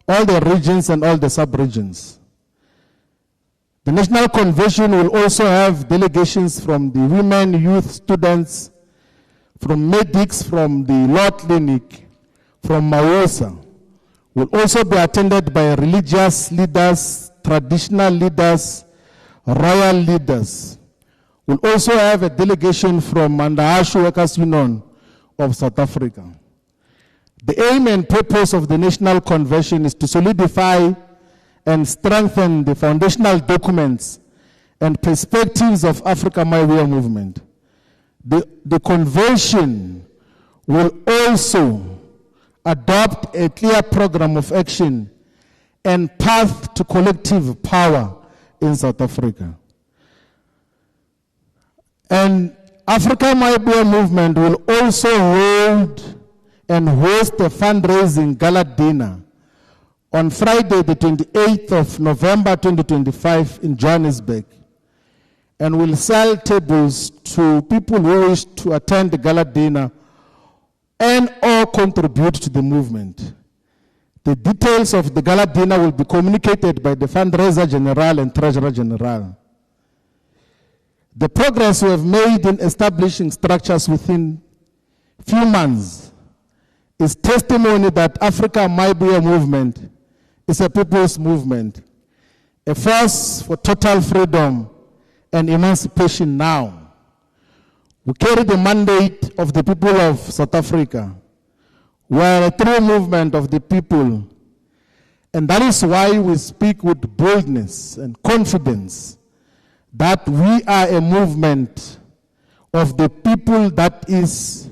all the regions and all the sub-regions. The national convention will also have delegations from the women, youth, students, from medics, from the law clinic, from Mawusa. Will also be attended by religious leaders, traditional leaders, royal leaders. We'll also have a delegation from Mandahashu Workers Union of South Africa. The aim and purpose of the National Convention is to solidify and strengthen the foundational documents and perspectives of Africa Mayibuye movement. The convention will also adopt a clear program of action and path to collective power in South Africa. And Africa Mayibuye movement will also hold and host a fundraising gala dinner on Friday, the 28th of November 2025 in Johannesburg, and will sell tables to people who wish to attend the gala dinner and or contribute to the movement. The details of the gala dinner will be communicated by the fundraiser general and treasurer general. The progress we have made in establishing structures within few months is testimony that Africa Mayibuye movement is a people's movement, a force for total freedom and emancipation now. We carry the mandate of the people of South Africa. We are a true movement of the people, and that is why we speak with boldness and confidence that we are a movement of the people that is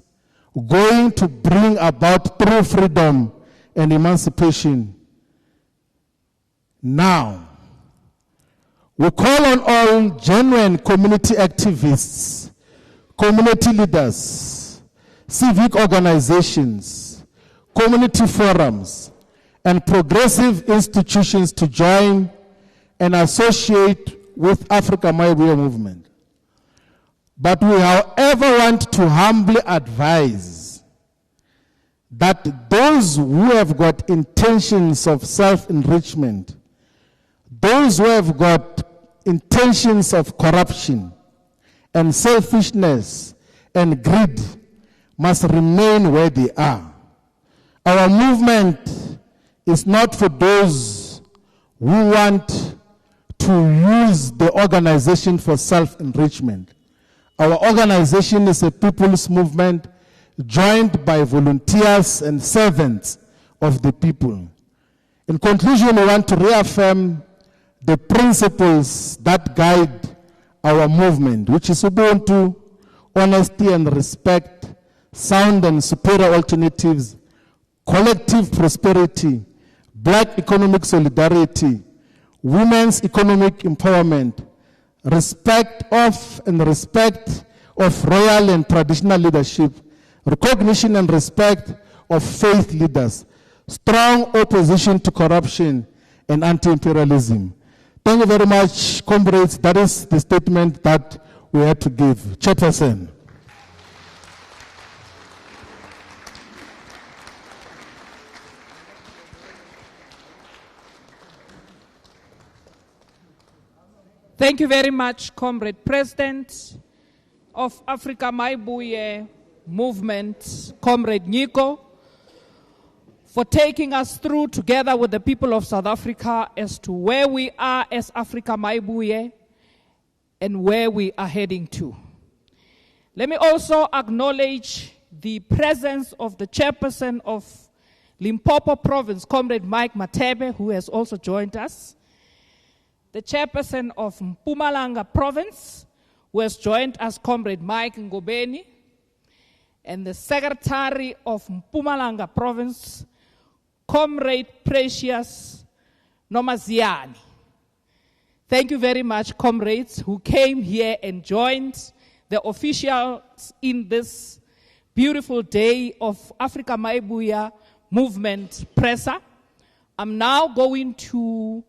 going to bring about true freedom and emancipation now. We call on all genuine community activists, community leaders, civic organizations, community forums, and progressive institutions to join and associate with Africa Mayibuye movement. But we, however, want to humbly advise that those who have got intentions of self-enrichment, those who have got intentions of corruption and selfishness and greed must remain where they are. Our movement is not for those who want to use the organization for self-enrichment. Our organization is a people's movement joined by volunteers and servants of the people. In conclusion, we want to reaffirm the principles that guide our movement, which is Ubuntu, honesty and respect, sound and superior alternatives, collective prosperity, black economic solidarity, women's economic empowerment, respect of royal and traditional leadership, recognition and respect of faith leaders, strong opposition to corruption and anti-imperialism. Thank you very much, comrades. That is the statement that we had to give. Chairperson. Thank you very much, Comrade President of Africa Mayibuye Movement, Comrade Nyiko, for taking us through together with the people of South Africa as to where we are as Africa Mayibuye and where we are heading to. Let me also acknowledge the presence of the chairperson of Limpopo Province, Comrade Mike Matebe, who has also joined us. The chairperson of Mpumalanga Province, who has joined us, Comrade Mike Ngobeni, and the secretary of Mpumalanga Province, Comrade Precious Nomaziani. Thank you very much, comrades, who came here and joined the officials in this beautiful day of Africa Mayibuye Movement presser. I'm now going to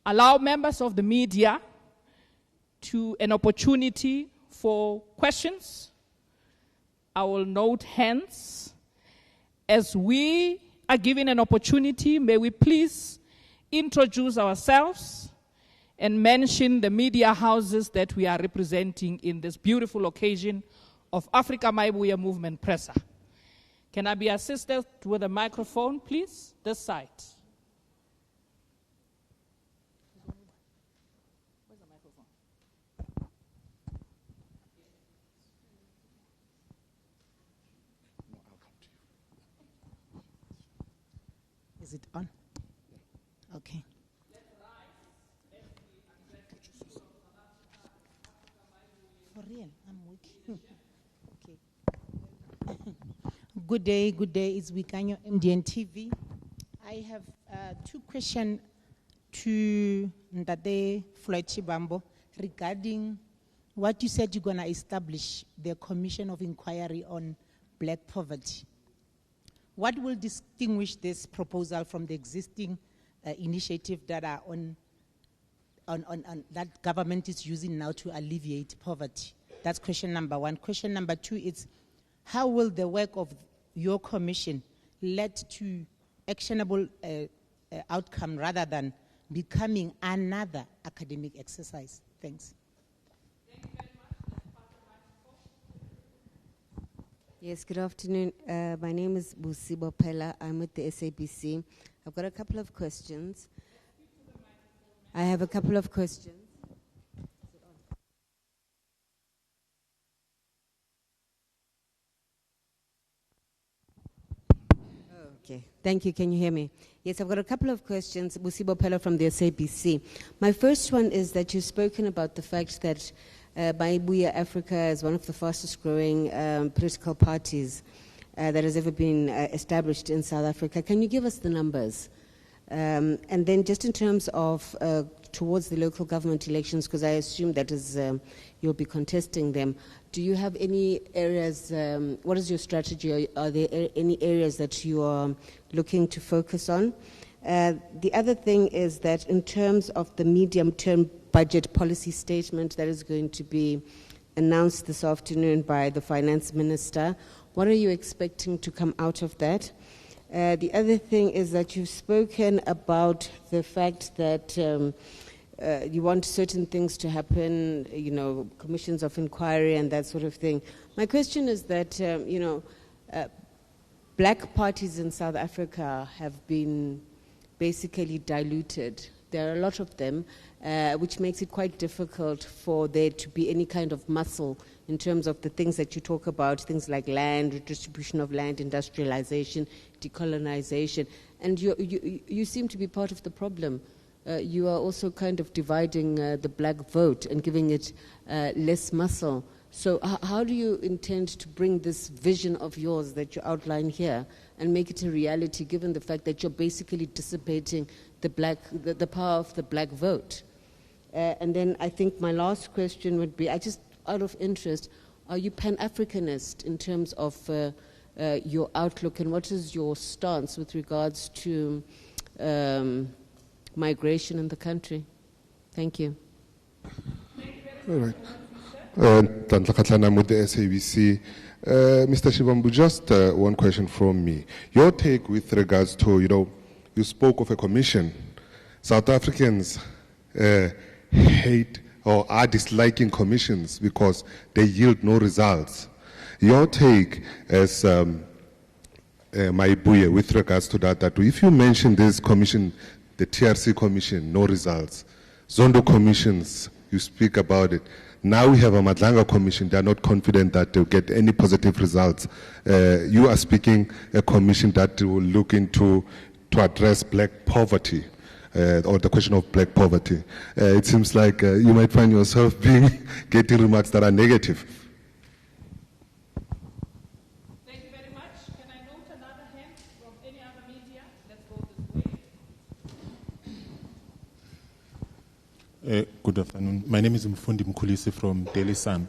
allow members of the media to an opportunity for questions. I will note hands. As we are given an opportunity, may we please introduce ourselves and mention the media houses that we are representing in this beautiful occasion of Africa Mayibuye Movement presser. Can I be assisted with a microphone, please? This side. Is it on? Okay. For real, I'm working. Okay. Good day. It's Wikanyo, MDN TV. I have two questions to Nyiko Floyd Shivambu regarding what you said you're going to establish the Commission of Inquiry on Black Poverty. What will distinguish this proposal from the existing initiative that are on that government is using now to alleviate poverty? That's question number one. Question number two is, how will the work of your commission lead to actionable outcome rather than becoming another academic exercise? Thanks. Thank you very much. Yes, good afternoon. My name is Busibo Pella. I'm with the SABC. I've got a couple of questions. I have a couple of questions. Okay, thank you. Can you hear me? Yes, I've got a couple of questions. Busibo Pella from the SABC. My first one is that you've spoken about the fact that Mayibuye Africa is one of the fastest growing political parties that has ever been established in South Africa. Can you give us the numbers? And then just in terms of towards the local government elections, because I assume that is you'll be contesting them, do you have any areas, what is your strategy? Are there any areas that you are looking to focus on? The other thing is that in terms of the medium-term budget policy statement that is going to be announced this afternoon by the finance minister, what are you expecting to come out of that? The other thing is that you've spoken about the fact that you want certain things to happen, you know, commissions of inquiry and that sort of thing. My question is that, black parties in South Africa have been basically diluted. There are a lot of them, which makes it quite difficult for there to be any kind of muscle in terms of the things that you talk about, things like land, redistribution of land, industrialization, decolonization. And you seem to be part of the problem. You are also kind of dividing the black vote and giving it less muscle. So how do you intend to bring this vision of yours that you outline here and make it a reality, given the fact that you're basically dissipating the power of the black vote? And then I think my last question would be, out of interest, are you Pan-Africanist in terms of your outlook, and what is your stance with regards to migration in the country? Thank you. All right. With the SABC. Mr. Shivambu, just one question from me. Your take with regards to, you spoke of a commission. South Africans hate or are disliking commissions because they yield no results. Your take as Mayibuye with regards to that if you mention this commission, the TRC commission, no results. Zondo commissions, you speak about it. Now we have a Madlanga commission. They are not confident that they'll get any positive results. You are speaking a commission that will look into to address black poverty, or the question of black poverty. It seems like you might find yourself getting remarks that are negative. Thank you very much. Can I note another hand from any other media? Let's go this way. Good afternoon. My name is Mfundi Mkulisi from Daily Sun.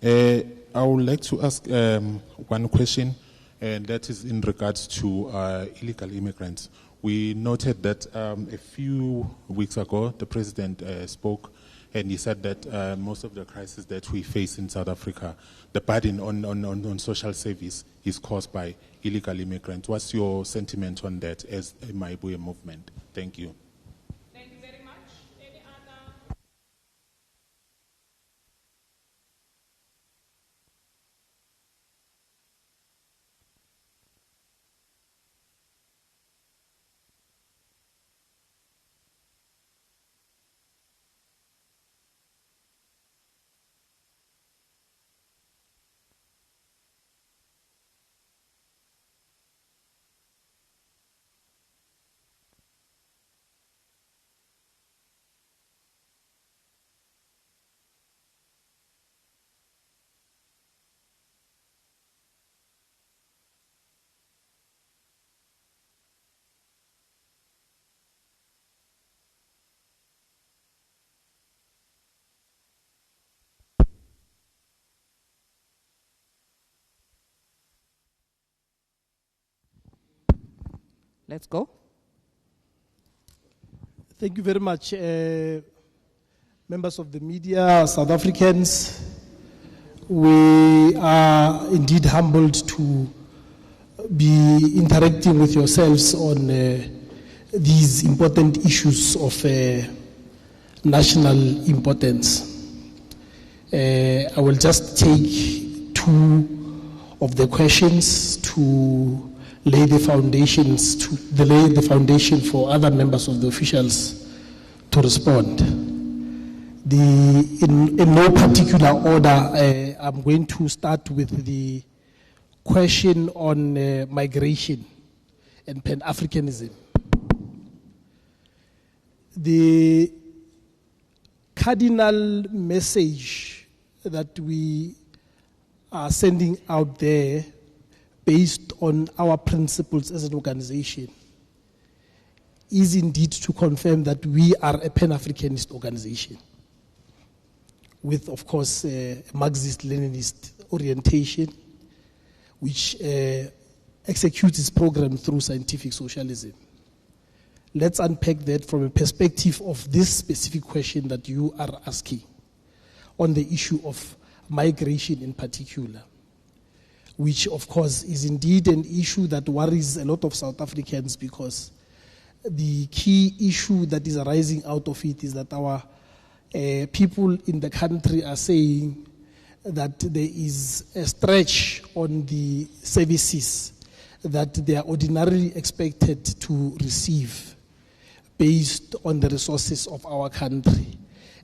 I would like to ask one question, and that is in regards to illegal immigrants. We noted that a few weeks ago, the president spoke, and he said that most of the crises that we face in South Africa, the burden on social service is caused by illegal immigrants. What's your sentiment on that as a Mayibuye movement? Thank you. Thank you very much. Any other? Let's go. Thank you very much, members of the media, South Africans. We are indeed humbled to be interacting with yourselves on these important issues of national importance. I will just take two of the questions to lay the foundation for other members of the officials to respond. In no particular order, I'm going to start with the question on migration and Pan-Africanism. The cardinal message that we are sending out there based on our principles as an organization is indeed to confirm that we are a Pan-Africanist organization with, of course, a Marxist-Leninist orientation, which executes its program through scientific socialism. Let's unpack that from a perspective of this specific question that you are asking on the issue of migration in particular, which of course is indeed an issue that worries a lot of South Africans, because the key issue that is arising out of it is that our people in the country are saying that there is a stretch on the services that they are ordinarily expected to receive based on the resources of our country,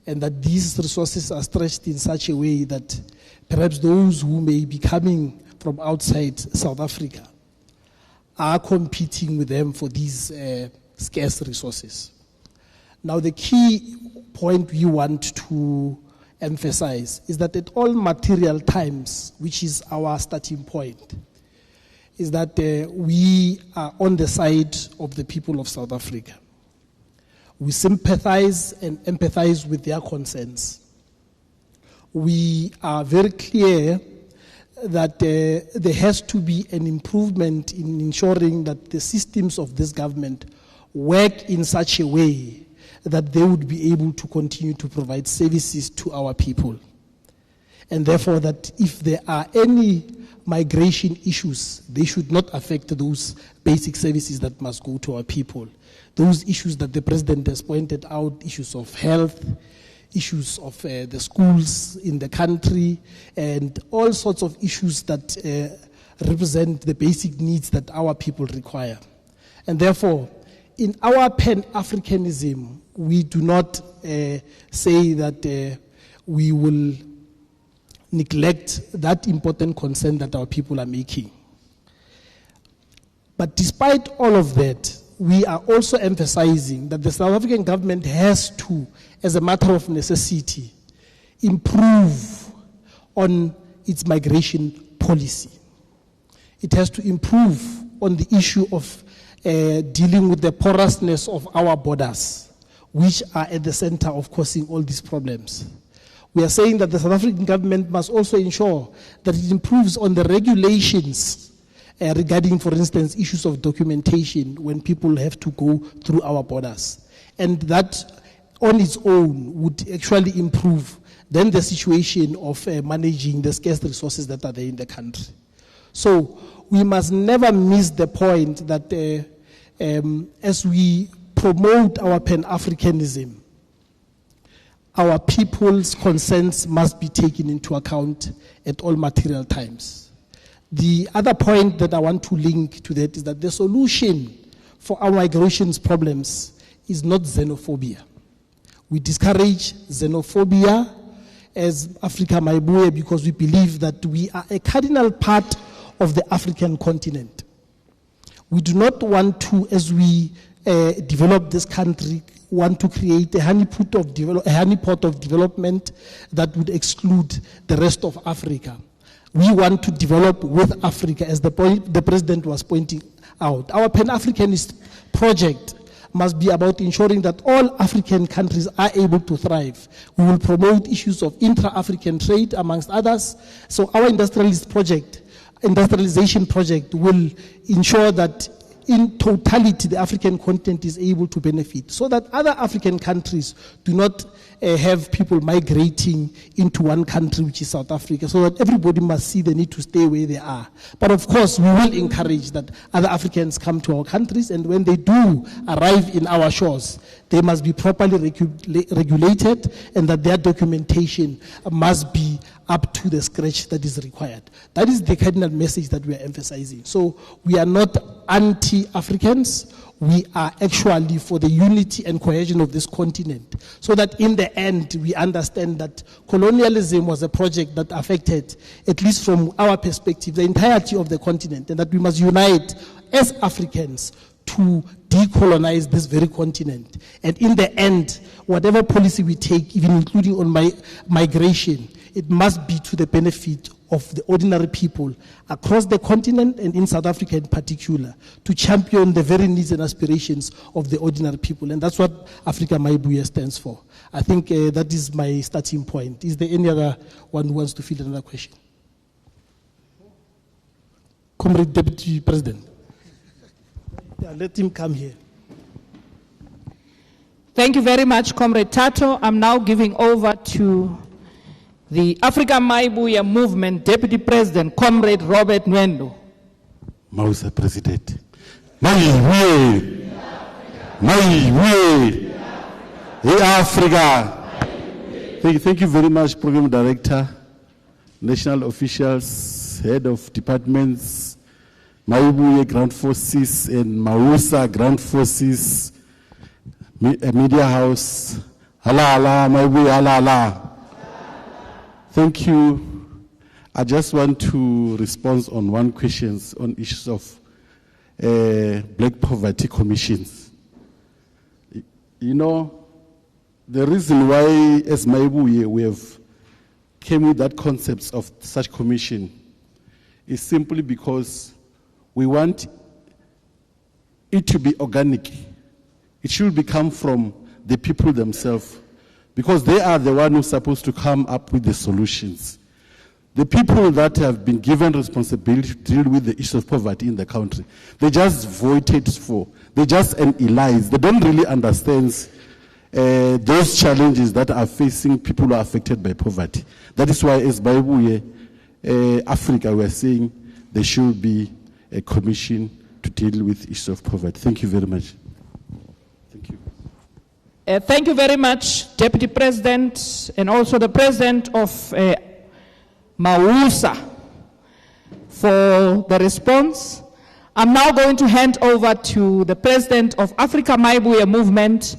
and that these resources are stretched in such a way that perhaps those who may be coming from outside South Africa are competing with them for these scarce resources. Now, the key point we want to emphasize is that at all material times, which is our starting point, is that we are on the side of the people of South Africa. We sympathize and empathize with their concerns. We are very clear that there has to be an improvement in ensuring that the systems of this government work in such a way that they would be able to continue to provide services to our people. And therefore, that if there are any migration issues, they should not affect those basic services that must go to our people. Those issues that the president has pointed out, issues of health, issues of the schools in the country, and all sorts of issues that represent the basic needs that our people require. And therefore, in our Pan-Africanism, we do not say that we will neglect that important concern that our people are making. But despite all of that, we are also emphasizing that the South African government has to, as a matter of necessity, improve on its migration policy. It has to improve on the issue of dealing with the porousness of our borders, which are at the center of causing all these problems. We are saying that the South African government must also ensure that it improves on the regulations regarding, for instance, issues of documentation when people have to go through our borders. And that on its own would actually improve then the situation of managing the scarce resources that are there in the country. So we must never miss the point that as we promote our Pan-Africanism, our people's concerns must be taken into account at all material times. The other point that I want to link to that is that the solution for our migration problems is not xenophobia. We discourage xenophobia as Africa Mayibuye because we believe that we are a cardinal part of the African continent. We do not want to, as we develop this country, want to create a honeypot of development that would exclude the rest of Africa. We want to develop with Africa, as the president was pointing out. Our Pan-Africanist project must be about ensuring that all African countries are able to thrive. We will promote issues of intra-African trade, amongst others. So our industrialization project will ensure that in totality the African continent is able to benefit, so that other African countries do not have people migrating into one country, which is South Africa, so that everybody must see the need to stay where they are. But of course, we will encourage that other Africans come to our countries, and when they do arrive in our shores, they must be properly regulated, and that their documentation must be up to the scratch that is required. That is the cardinal message that we are emphasizing. So we are not anti-Africans. We are actually for the unity and cohesion of this continent, so that in the end we understand that colonialism was a project that affected, at least from our perspective, the entirety of the continent, and that we must unite as Africans to decolonize this very continent. And in the end, whatever policy we take, even including on migration, it must be to the benefit of the ordinary people across the continent and in South Africa in particular, to champion the very needs and aspirations of the ordinary people. And that's what Africa Mayibuye stands for. I think that is my starting point. Is there any other one who wants to field another question? Comrade Deputy President. Yeah, let him come here. Thank you very much, Comrade Tato. I'm now giving over to the Africa Mayibuye Movement Deputy President, Comrade Robert Nwendo. Mausa President. Mayibuye. Mayibuye. Africa. Thank you very much, Program Director, national officials, head of departments, Mayibuye Ground Forces and Mausa Ground Forces, Media House. Hala, Mayibuye, hala. Thank you. I just want to respond on one question on issues of black poverty commissions. You know, the reason why as Mayibuye we have came with that concept of such commission is simply because we want it to be organic. It should come from the people themselves, because they are the one who's supposed to come up with the solutions. The people that have been given responsibility to deal with the issue of poverty in the country, they just voted for, they just analyze, they don't really understand those challenges that are facing people who are affected by poverty. That is why as Mayibuye Africa, we are saying there should be a commission to deal with issues of poverty. Thank you very much. Thank you. Thank you very much, Deputy President, and also the President of Mausa for the response. I'm now going to hand over to the President of Africa Mayibuye Movement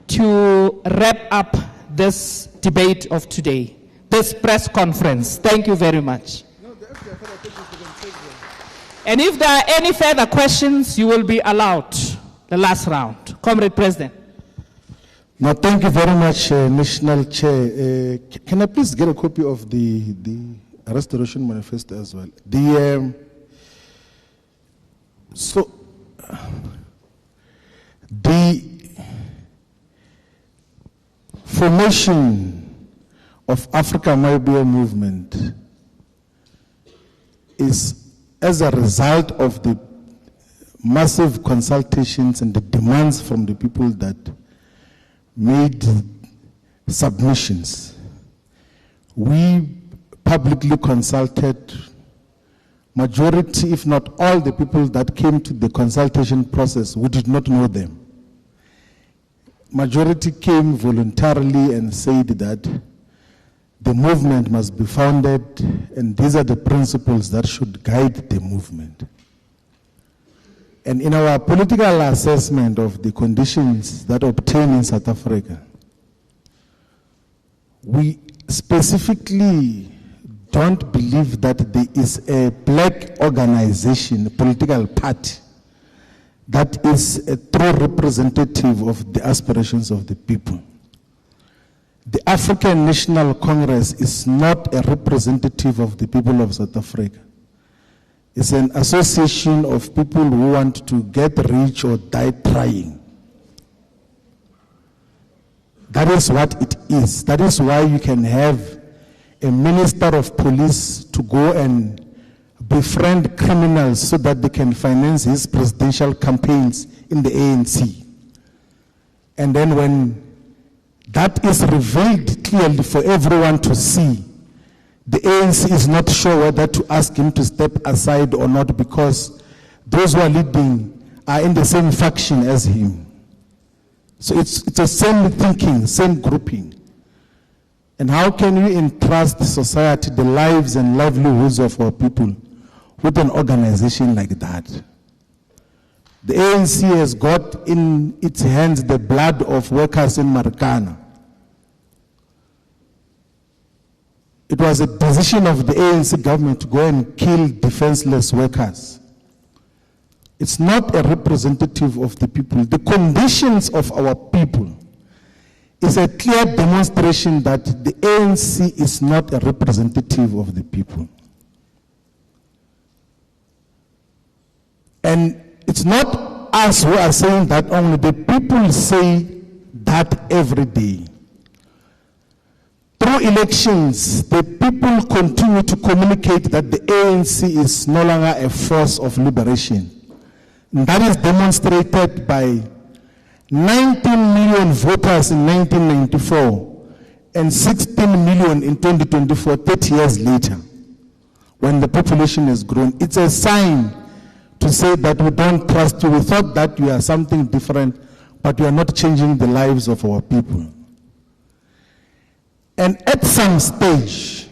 to wrap up this debate of today, this press conference. Thank you very much. And if there are any further questions, you will be allowed the last round. Comrade President. No, thank you very much, National Chair. Can I please get a copy of the Restoration Manifesto as well? The formation of Africa Mayibuye Movement is as a result of the massive consultations and the demands from the people that made submissions. We publicly consulted majority, if not all, the people that came to the consultation process. We did not know them. Majority came voluntarily and said that the movement must be founded, and these are the principles that should guide the movement. And in our political assessment of the conditions that obtain in South Africa, we specifically don't believe that there is a black organization, a political party, that is a true representative of the aspirations of the people. The African National Congress is not a representative of the people of South Africa. It's an association of people who want to get rich or die trying. That is what it is. That is why you can have a minister of police to go and befriend criminals so that they can finance his presidential campaigns in the ANC. And then when that is revealed clearly for everyone to see, the ANC is not sure whether to ask him to step aside or not, because those who are leading are in the same faction as him. So it's the same thinking, same grouping. And how can you entrust society, the lives and livelihoods of our people, with an organization like that? The ANC has got in its hands the blood of workers in Marikana. It was a decision of the ANC government to go and kill defenseless workers. It's not a representative of the people. The conditions of our people is a clear demonstration that the ANC is not a representative of the people. And it's not us who are saying that only, the people say that every day. Through elections, the people continue to communicate that the ANC is no longer a force of liberation. And that is demonstrated by 19 million voters in 1994 and 16 million in 2024, 30 years later, when the population has grown. It's a sign to say that we don't trust you. We thought that you are something different, but you are not changing the lives of our people. And at some stage,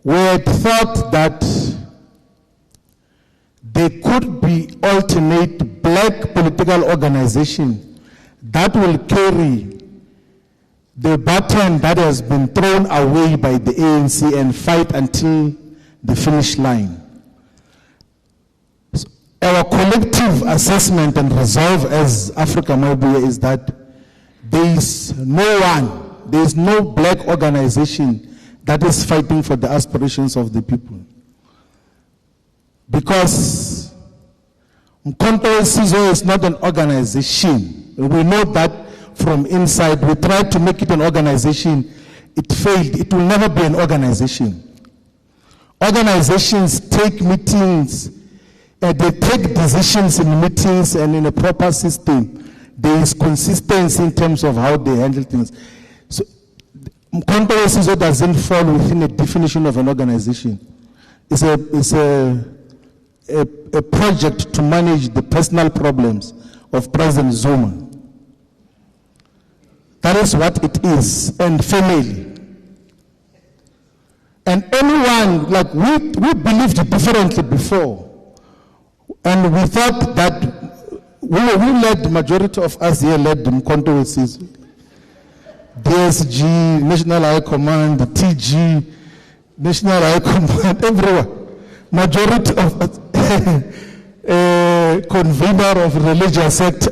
we had thought that there could be alternate black political organization that will carry the baton that has been thrown away by the ANC and fight until the finish line. So our collective assessment and resolve as Africa Mayibuye is that there is no black organization that is fighting for the aspirations of the people. Because Mkhonto Sizwe is not an organization. We know that from inside. We tried to make it an organization. It failed. It will never be an organization. Organizations take meetings, they take decisions in meetings and in a proper system. There is consistency in terms of how they handle things. So Mkhonto Sizwe doesn't fall within a definition of an organization. It's a project to manage the personal problems of President Zuma. That is what it is, and family. And anyone, like we believed differently before, and we thought that we led, the majority of us here led the Mkhonto Sizwe. DSG, National High Command, the TG, National High Command, everywhere. Majority of us, convener of religious sect,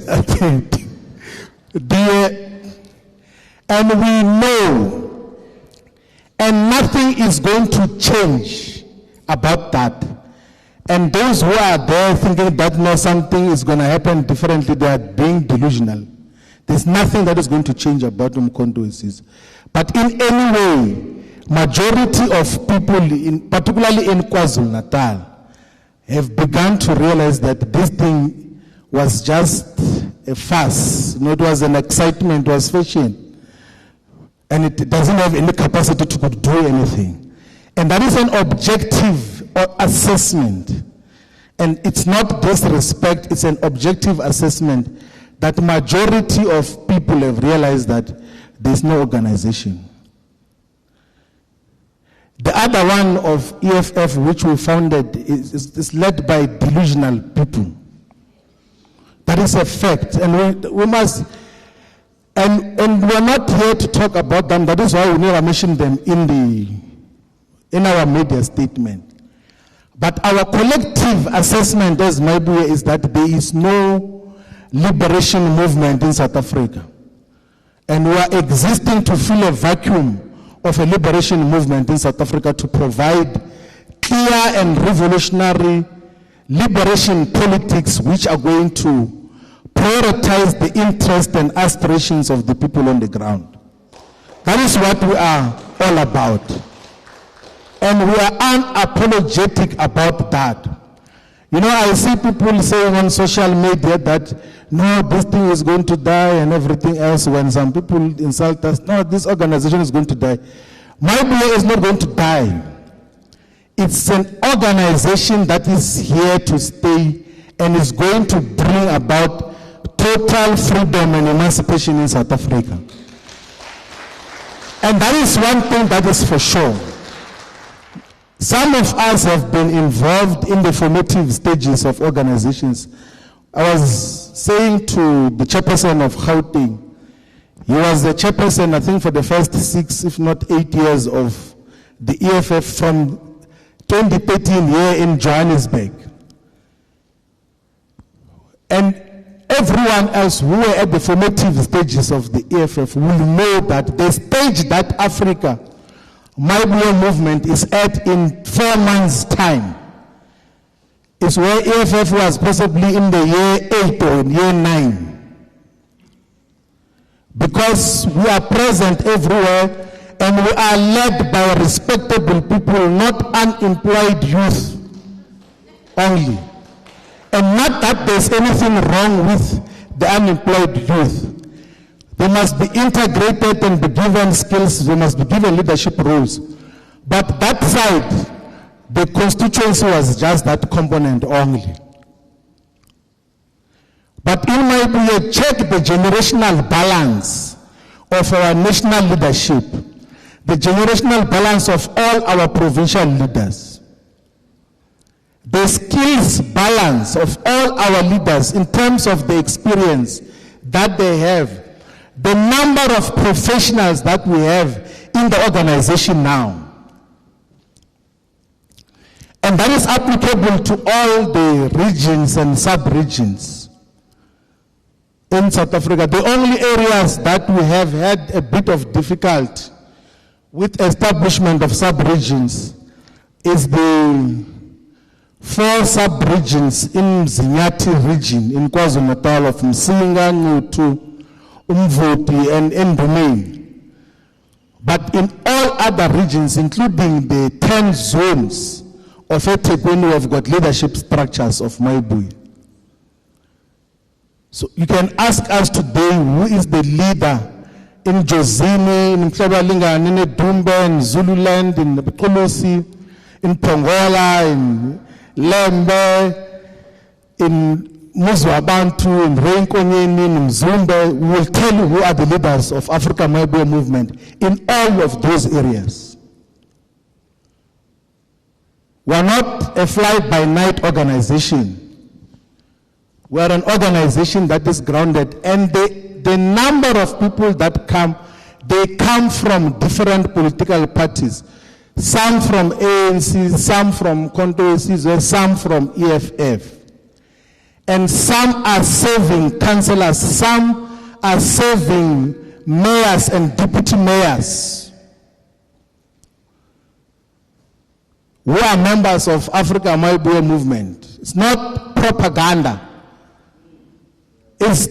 and we know, and nothing is going to change about that. And those who are there thinking that no, something is going to happen differently, they are being delusional. There's nothing that is going to change about Mkhonto Sizwe. But in any way, majority of people, particularly in KwaZulu-Natal, have begun to realize that this thing was just a farce. It was an excitement, it was fashion. And it doesn't have any capacity to do anything. And that is an objective assessment. And it's not disrespect, it's an objective assessment that majority of people have realized that there's no organization. The other one of EFF, which we founded, is led by delusional people. That is a fact, and we must, and we're not here to talk about them. That is why we never mention them in our media statement. But our collective assessment as Mayibuye is that there is no liberation movement in South Africa, and we are existing to fill a vacuum of a liberation movement in South Africa to provide clear and revolutionary liberation politics which are going to prioritize the interests and aspirations of the people on the ground. That is what we are all about. And we are unapologetic about that. You know, I see people saying on social media that, no, this thing is going to die and everything else. When some people insult us, no, this organization is going to die. Mayibuye is not going to die. It's an organization that is here to stay and is going to bring about total freedom and emancipation in South Africa. And that is one thing that is for sure. Some of us have been involved in the formative stages of organizations. I was saying to the chairperson of Gauteng, he was the chairperson, I think, for the first 6, if not 8 years of the EFF from 2013 here in Johannesburg. And everyone else who were at the formative stages of the EFF will know that the stage that Africa Mayibuye movement is at in 4 months' time is where EFF was possibly in the year 8 or in year 9. Because we are present everywhere and we are led by respectable people, not unemployed youth only. And not that there's anything wrong with the unemployed youth. They must be integrated and be given skills, they must be given leadership roles. But that side, the constituency was just that component only. But in Mayibuye, check the generational balance of our national leadership, the generational balance of all our provincial leaders, the skills balance of all our leaders in terms of the experience that they have, the number of professionals that we have in the organization now. And that is applicable to all the regions and sub-regions in South Africa. The only areas that we have had a bit of difficulty with establishment of sub-regions is the 4 sub-regions in Zinyati region, in KwaZulu-Natal, of Msinga, Ngutu, Umvoti, and Ndumeni. But in all other regions, including the 10 zones of eThekwini, we have got leadership structures of Mayibuye. So you can ask us today, who is the leader in Jozini, in Mhlabalinga, in Edumbe, in Zululand, in Kolosi, in Pongola, in Lembe, in Muzwabantu, in Reinkonyeni, in Mzumbe. We will tell you who are the leaders of Africa Mayibuye movement in all of those areas. We are not a fly-by-night organization. We are an organization that is grounded, and the number of people that come, they come from different political parties. Some from ANC, some from Contoisizo, some from EFF. And some are serving councillors, some are serving mayors and deputy mayors who are members of Africa Mayibuye movement. It's not propaganda. It's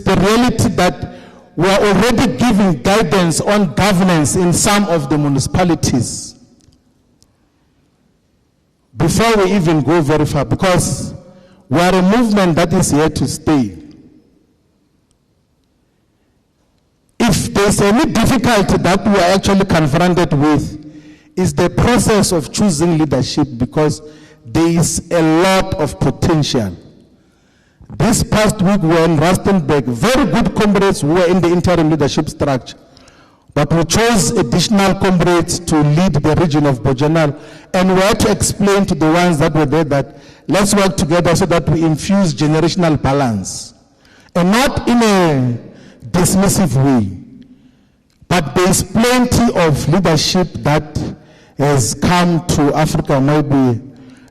the reality that we are already giving guidance on governance in some of the municipalities before we even go very far, because we are a movement that is here to stay. If there's any difficulty that we are actually confronted with, is the process of choosing leadership, because there is a lot of potential. This past week we were in Rustenburg, very good comrades who were in the interim leadership structure, but we chose additional comrades to lead the region of Bojanal, and we had to explain to the ones that were there that let's work together so that we infuse generational balance, and not in a dismissive way, but there is plenty of leadership that has come to Africa Mayibuye,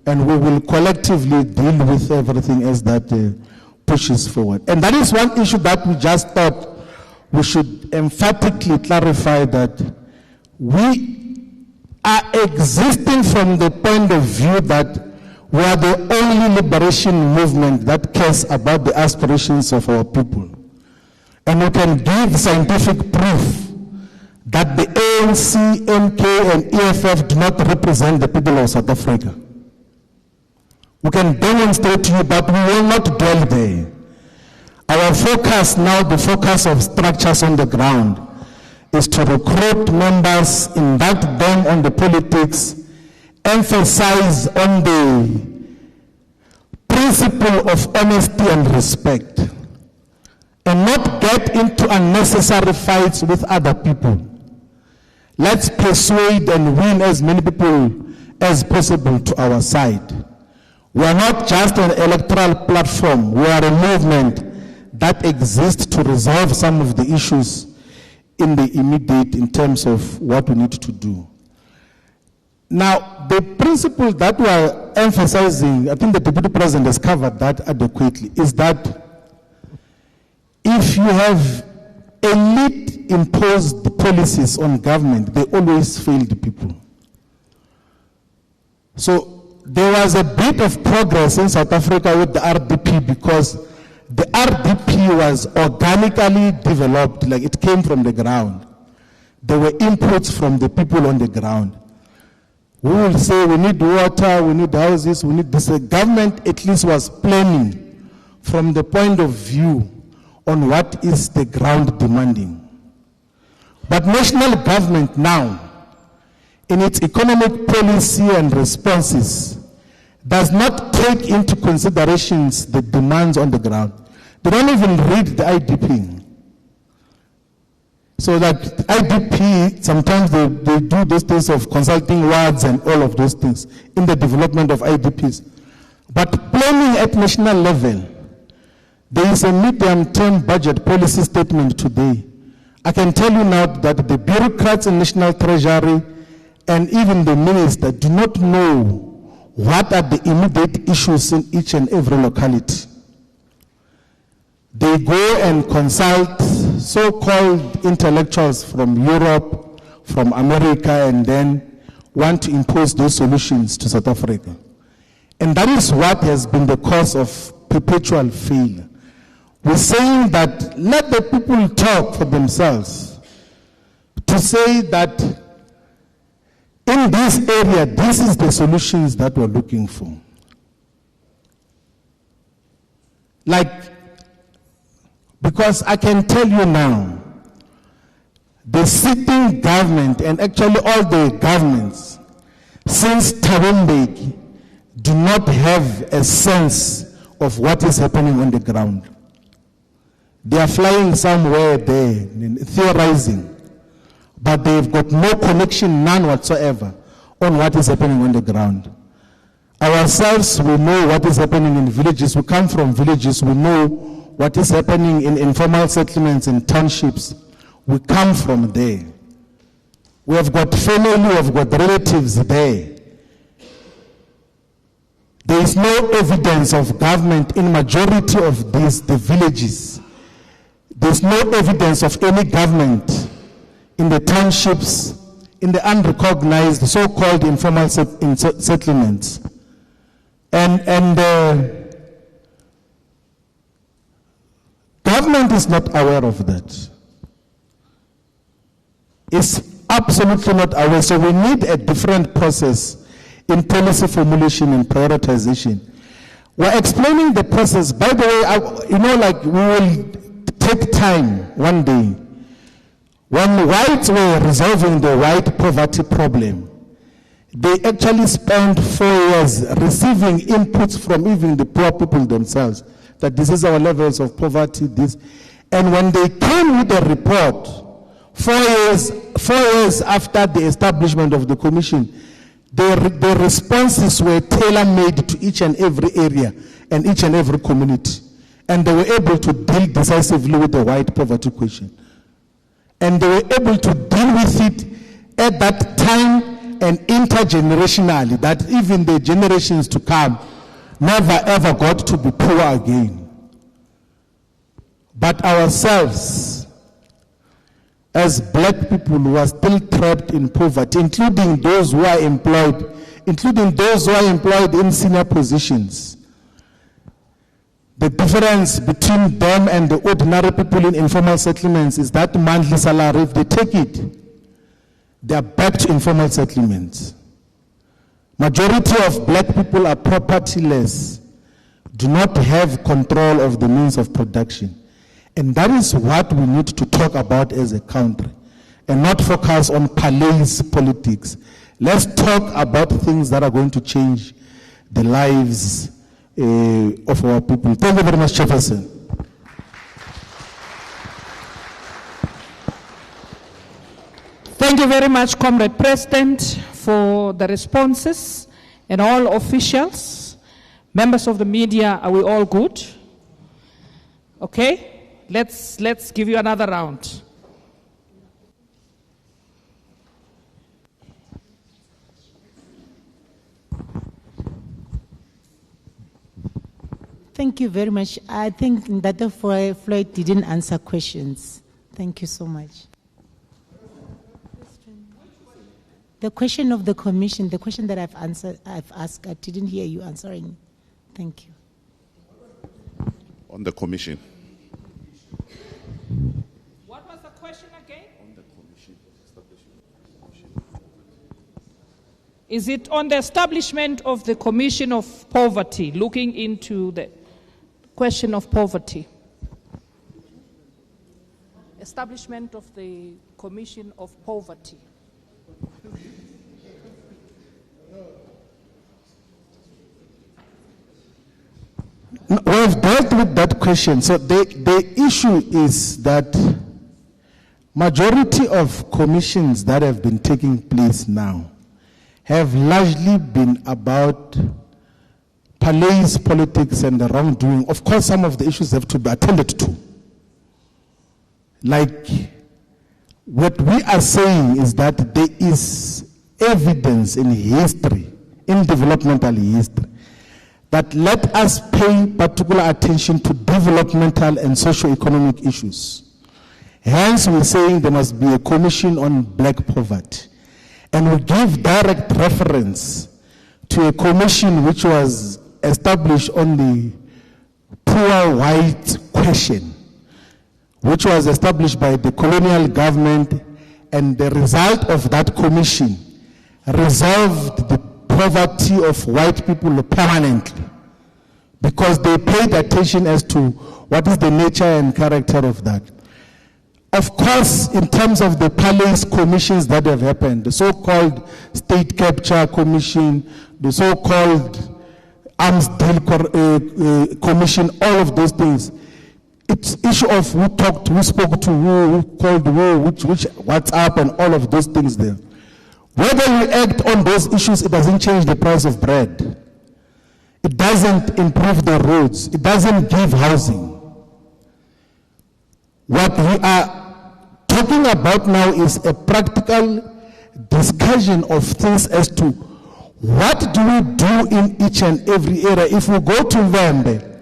and we will collectively deal with everything as that pushes forward. And that is one issue that we just thought we should emphatically clarify, that we are existing from the point of view that we are the only liberation movement that cares about the aspirations of our people. And we can give scientific proof that the ANC, MK, and EFF do not represent the people of South Africa. We can demonstrate to you, but we will not dwell there. Our focus now, the focus of structures on the ground, is to recruit members, induct them on the politics, emphasize on the principle of honesty and respect, and not get into unnecessary fights with other people. Let's persuade and win as many people as possible to our side. We are not just an electoral platform. We are a movement that exists to resolve some of the issues in the immediate in terms of what we need to do. Now, the principle that we are emphasizing, I think the Deputy President has covered that adequately, is that if you have elite-imposed policies on government, they always fail the people. So there was a bit of progress in South Africa with the RDP because the RDP was organically developed, like it came from the ground. There were inputs from the people on the ground. We will say we need water, we need houses, we need this. The government at least was planning from the point of view on what is the ground demanding. But national government now, in its economic policy and responses, does not take into considerations the demands on the ground. They don't even read the IDP. So that IDP, sometimes they do those things of consulting wards and all of those things in the development of IDPs. But planning at national level, there is a medium-term budget policy statement today. I can tell you now that the bureaucrats in National Treasury and even the minister do not know what are the immediate issues in each and every locality. They go and consult so-called intellectuals from Europe, from America, and then want to impose those solutions to South Africa. And that is what has been the cause of perpetual failure. We're saying that let the people talk for themselves. To say that in this area, this is the solutions that we're looking for. Because I can tell you now, the sitting government and actually all the governments since Thabo Mbeki do not have a sense of what is happening on the ground. They are flying somewhere there, theorizing, but they've got no connection, none whatsoever, on what is happening on the ground. Ourselves, we know what is happening in villages. We come from villages. We know what is happening in informal settlements and townships. We come from there. We have got family, we have got relatives there. There is no evidence of government in majority of the villages. There's no evidence of any government in the townships, in the unrecognized so-called informal settlements. And government is not aware of that. It's absolutely not aware. So we need a different process in policy formulation and prioritization. We're explaining the process. By the way, we will take time one day. When whites were resolving the white poverty problem, they actually spent 4 years receiving inputs from even the poor people themselves, that this is our levels of poverty, this. And when they came with a report, 4 years after the establishment of the commission, the responses were tailor-made to each and every area and each and every community. And they were able to deal decisively with the white poverty question. And they were able to deal with it at that time and intergenerationally, that even the generations to come never ever got to be poor again. But ourselves, as black people who are still trapped in poverty, including those who are employed in senior positions, the difference between them and the ordinary people in informal settlements is that monthly salary. If they take it, they are back to informal settlements. Majority of black people are propertyless, do not have control of the means of production. And that is what we need to talk about as a country, and not focus on palace politics. Let's talk about things that are going to change the lives of our people. Thank you very much, Chairperson. Thank Thank you very much, Comrade President, for the responses, and all officials. Members of the media, are we all good? Okay, let's give you another round. Thank you very much. I think Ndata Floyd didn't answer questions. Thank you so much. The question of the commission, the question that I've asked, I didn't hear you answering. Thank you. On the commission. What was the question again? On the commission, establishment of the commission. Is it on the establishment of the Commission of Poverty, looking into the question of poverty? Establishment of the Commission of Poverty. We've dealt with that question. So the issue is that majority of commissions that have been taking place now have largely been about palace politics and the wrongdoing. Of course, some of the issues have to be attended to. Like, what we are saying is that there is evidence in history, in developmental history, that let us pay particular attention to developmental and socio-economic issues. Hence, we're saying there must be a commission on black poverty. And we give direct reference to a commission which was established on the poor white question, which was established by the colonial government, and the result of that commission resolved the poverty of white people permanently, because they paid attention as to what is the nature and character of that. Of course, in terms of the palace commissions that have happened, the so-called State Capture Commission, the so-called Arms Deal Commission, all of those things, it's issue of who talked, who spoke to who called who, what's up, and all of those things there. Whether we act on those issues, it doesn't change the price of bread. It doesn't improve the roads. It doesn't give housing. What we are talking about now is a practical discussion of things as to what do we do in each and every area. If we go to Vembe,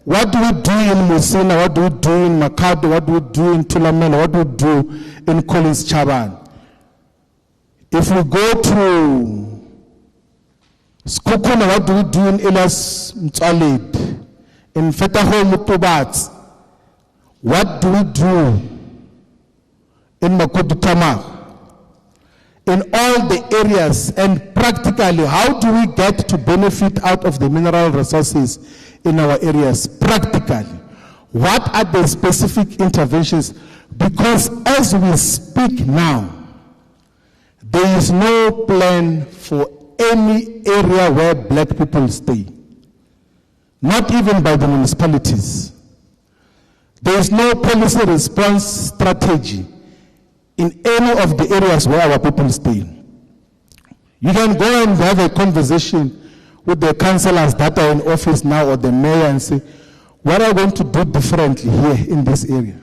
what do we do in Musina, what do we do in Makado, what do we do in Tulamela, what do we do in Collins Chaban? If we go to Skukuna, what do we do in Elias Mtsalid, in Fetaho Mutubats? What do we do in Makudutama? In all the areas, and practically, how do we get to benefit out of the mineral resources in our areas practically? What are the specific interventions? Because as we speak now, there is no plan for any area where black people stay, not even by the municipalities. There is no policy response strategy in any of the areas where our people stay. You can go and have a conversation with the councillors that are in office now, or the mayor, and say, what are we going to do differently here in this area?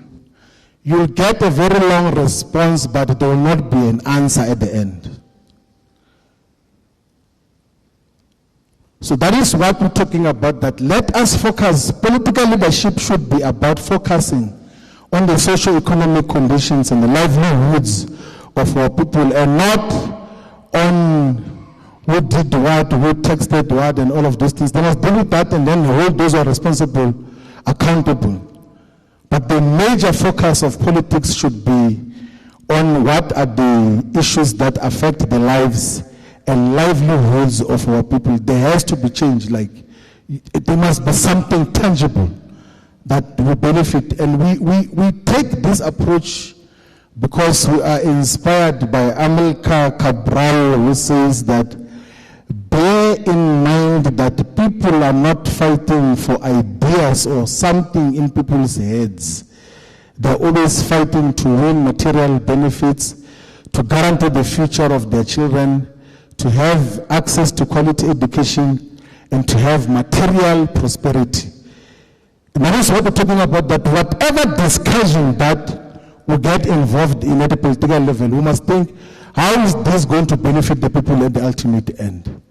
You'll get a very long response, but there will not be an answer at the end. So that is what we're talking about, that let us focus. Political leadership should be about focusing on the socio-economic conditions and the livelihoods of our people, and not on who did what, who texted what, and all of those things. They must deal with that and then hold those who are responsible accountable. But the major focus of politics should be on what are the issues that affect the lives and livelihoods of our people. There has to be change. Like, there must be something tangible that will benefit. And we take this approach because we are inspired by Amilcar Cabral, who says that bear in mind that people are not fighting for ideas or something in people's heads. They're always fighting to win material benefits, to guarantee the future of their children, to have access to quality education, and to have material prosperity. And that is what we're talking about, that whatever discussion that we get involved in at a political level, we must think, how is this going to benefit the people at the ultimate end?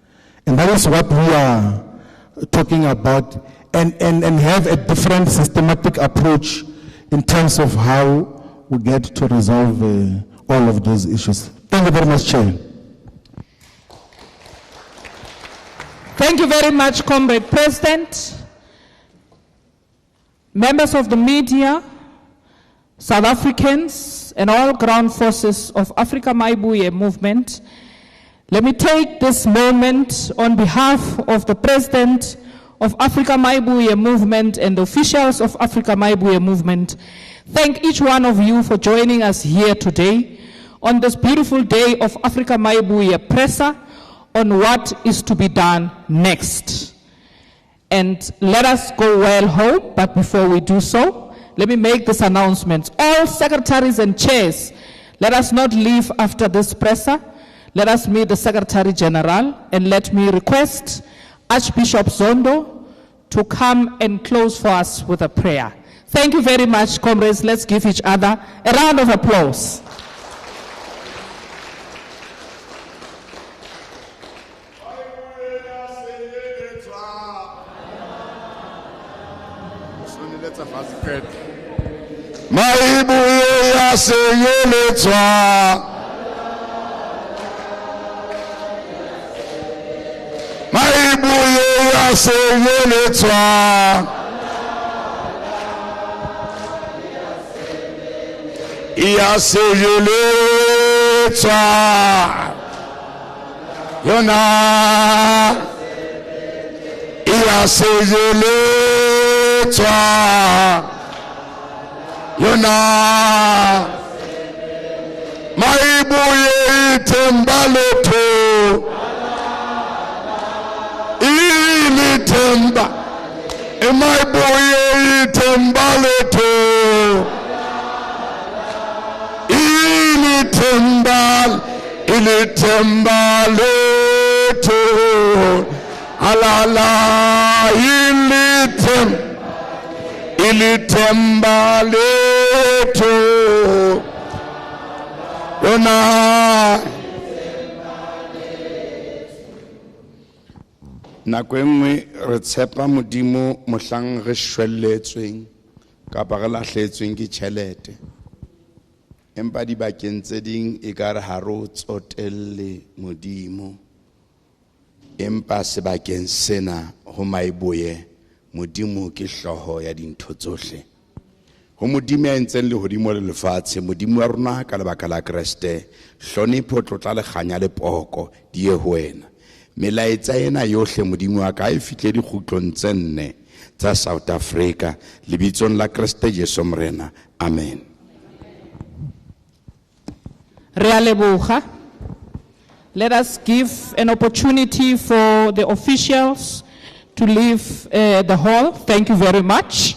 And that is what we are talking about, and have a different systematic approach in terms of how we get to resolve all of those issues. Thank you very much, Chair. Thank you very much, Comrade President. Members of the media, South Africans, and all ground forces of Africa Mayibuye movement, let me take this moment on behalf of the President of Africa Mayibuye movement and the officials of Africa Mayibuye movement, thank each one of you for joining us here today on this beautiful day of Africa Mayibuye presser on what is to be done next. And let us go well home, but before we do so, let me make this announcement. All secretaries and chairs, let us not leave after this presser. Let us meet the Secretary General, and let me request Archbishop Zondo to come and close for us with a prayer. Thank you very much, comrades. Let's give each other a round of applause. Mayibuye yaseyeletwa Mayibuye yaseyeletwa yaseyeletwa Yona yaseyeletwa Yona Mayibuye ithemba lethu ilithemba Mayibuye ithemba lethu ilithemba lethu alala ilithemba lethu Yona nako engwe re tshepa modimo mohlang re shwelletsweng kapa re lahletsweng ke tšhelete empa dibakeng tse ding e ka re ha re tsotelle modimo empa sebakeng sena ho Mayibuye modimo ke hloho ya dintho tsohle ho modimo ya ntseng le hodimo le lefatshe modimo wa rona ka lebaka la Kriste hlonipho tlotla le kganya le poko di ye ho wena melaetsa ena yohle modimo wa ka e fihle dikgutlong tse nne tsa South Africa lebitsong la Kriste Jesu morena amen. Re a leboga. Let us give an opportunity for the officials to leave the hall. Thank you very much.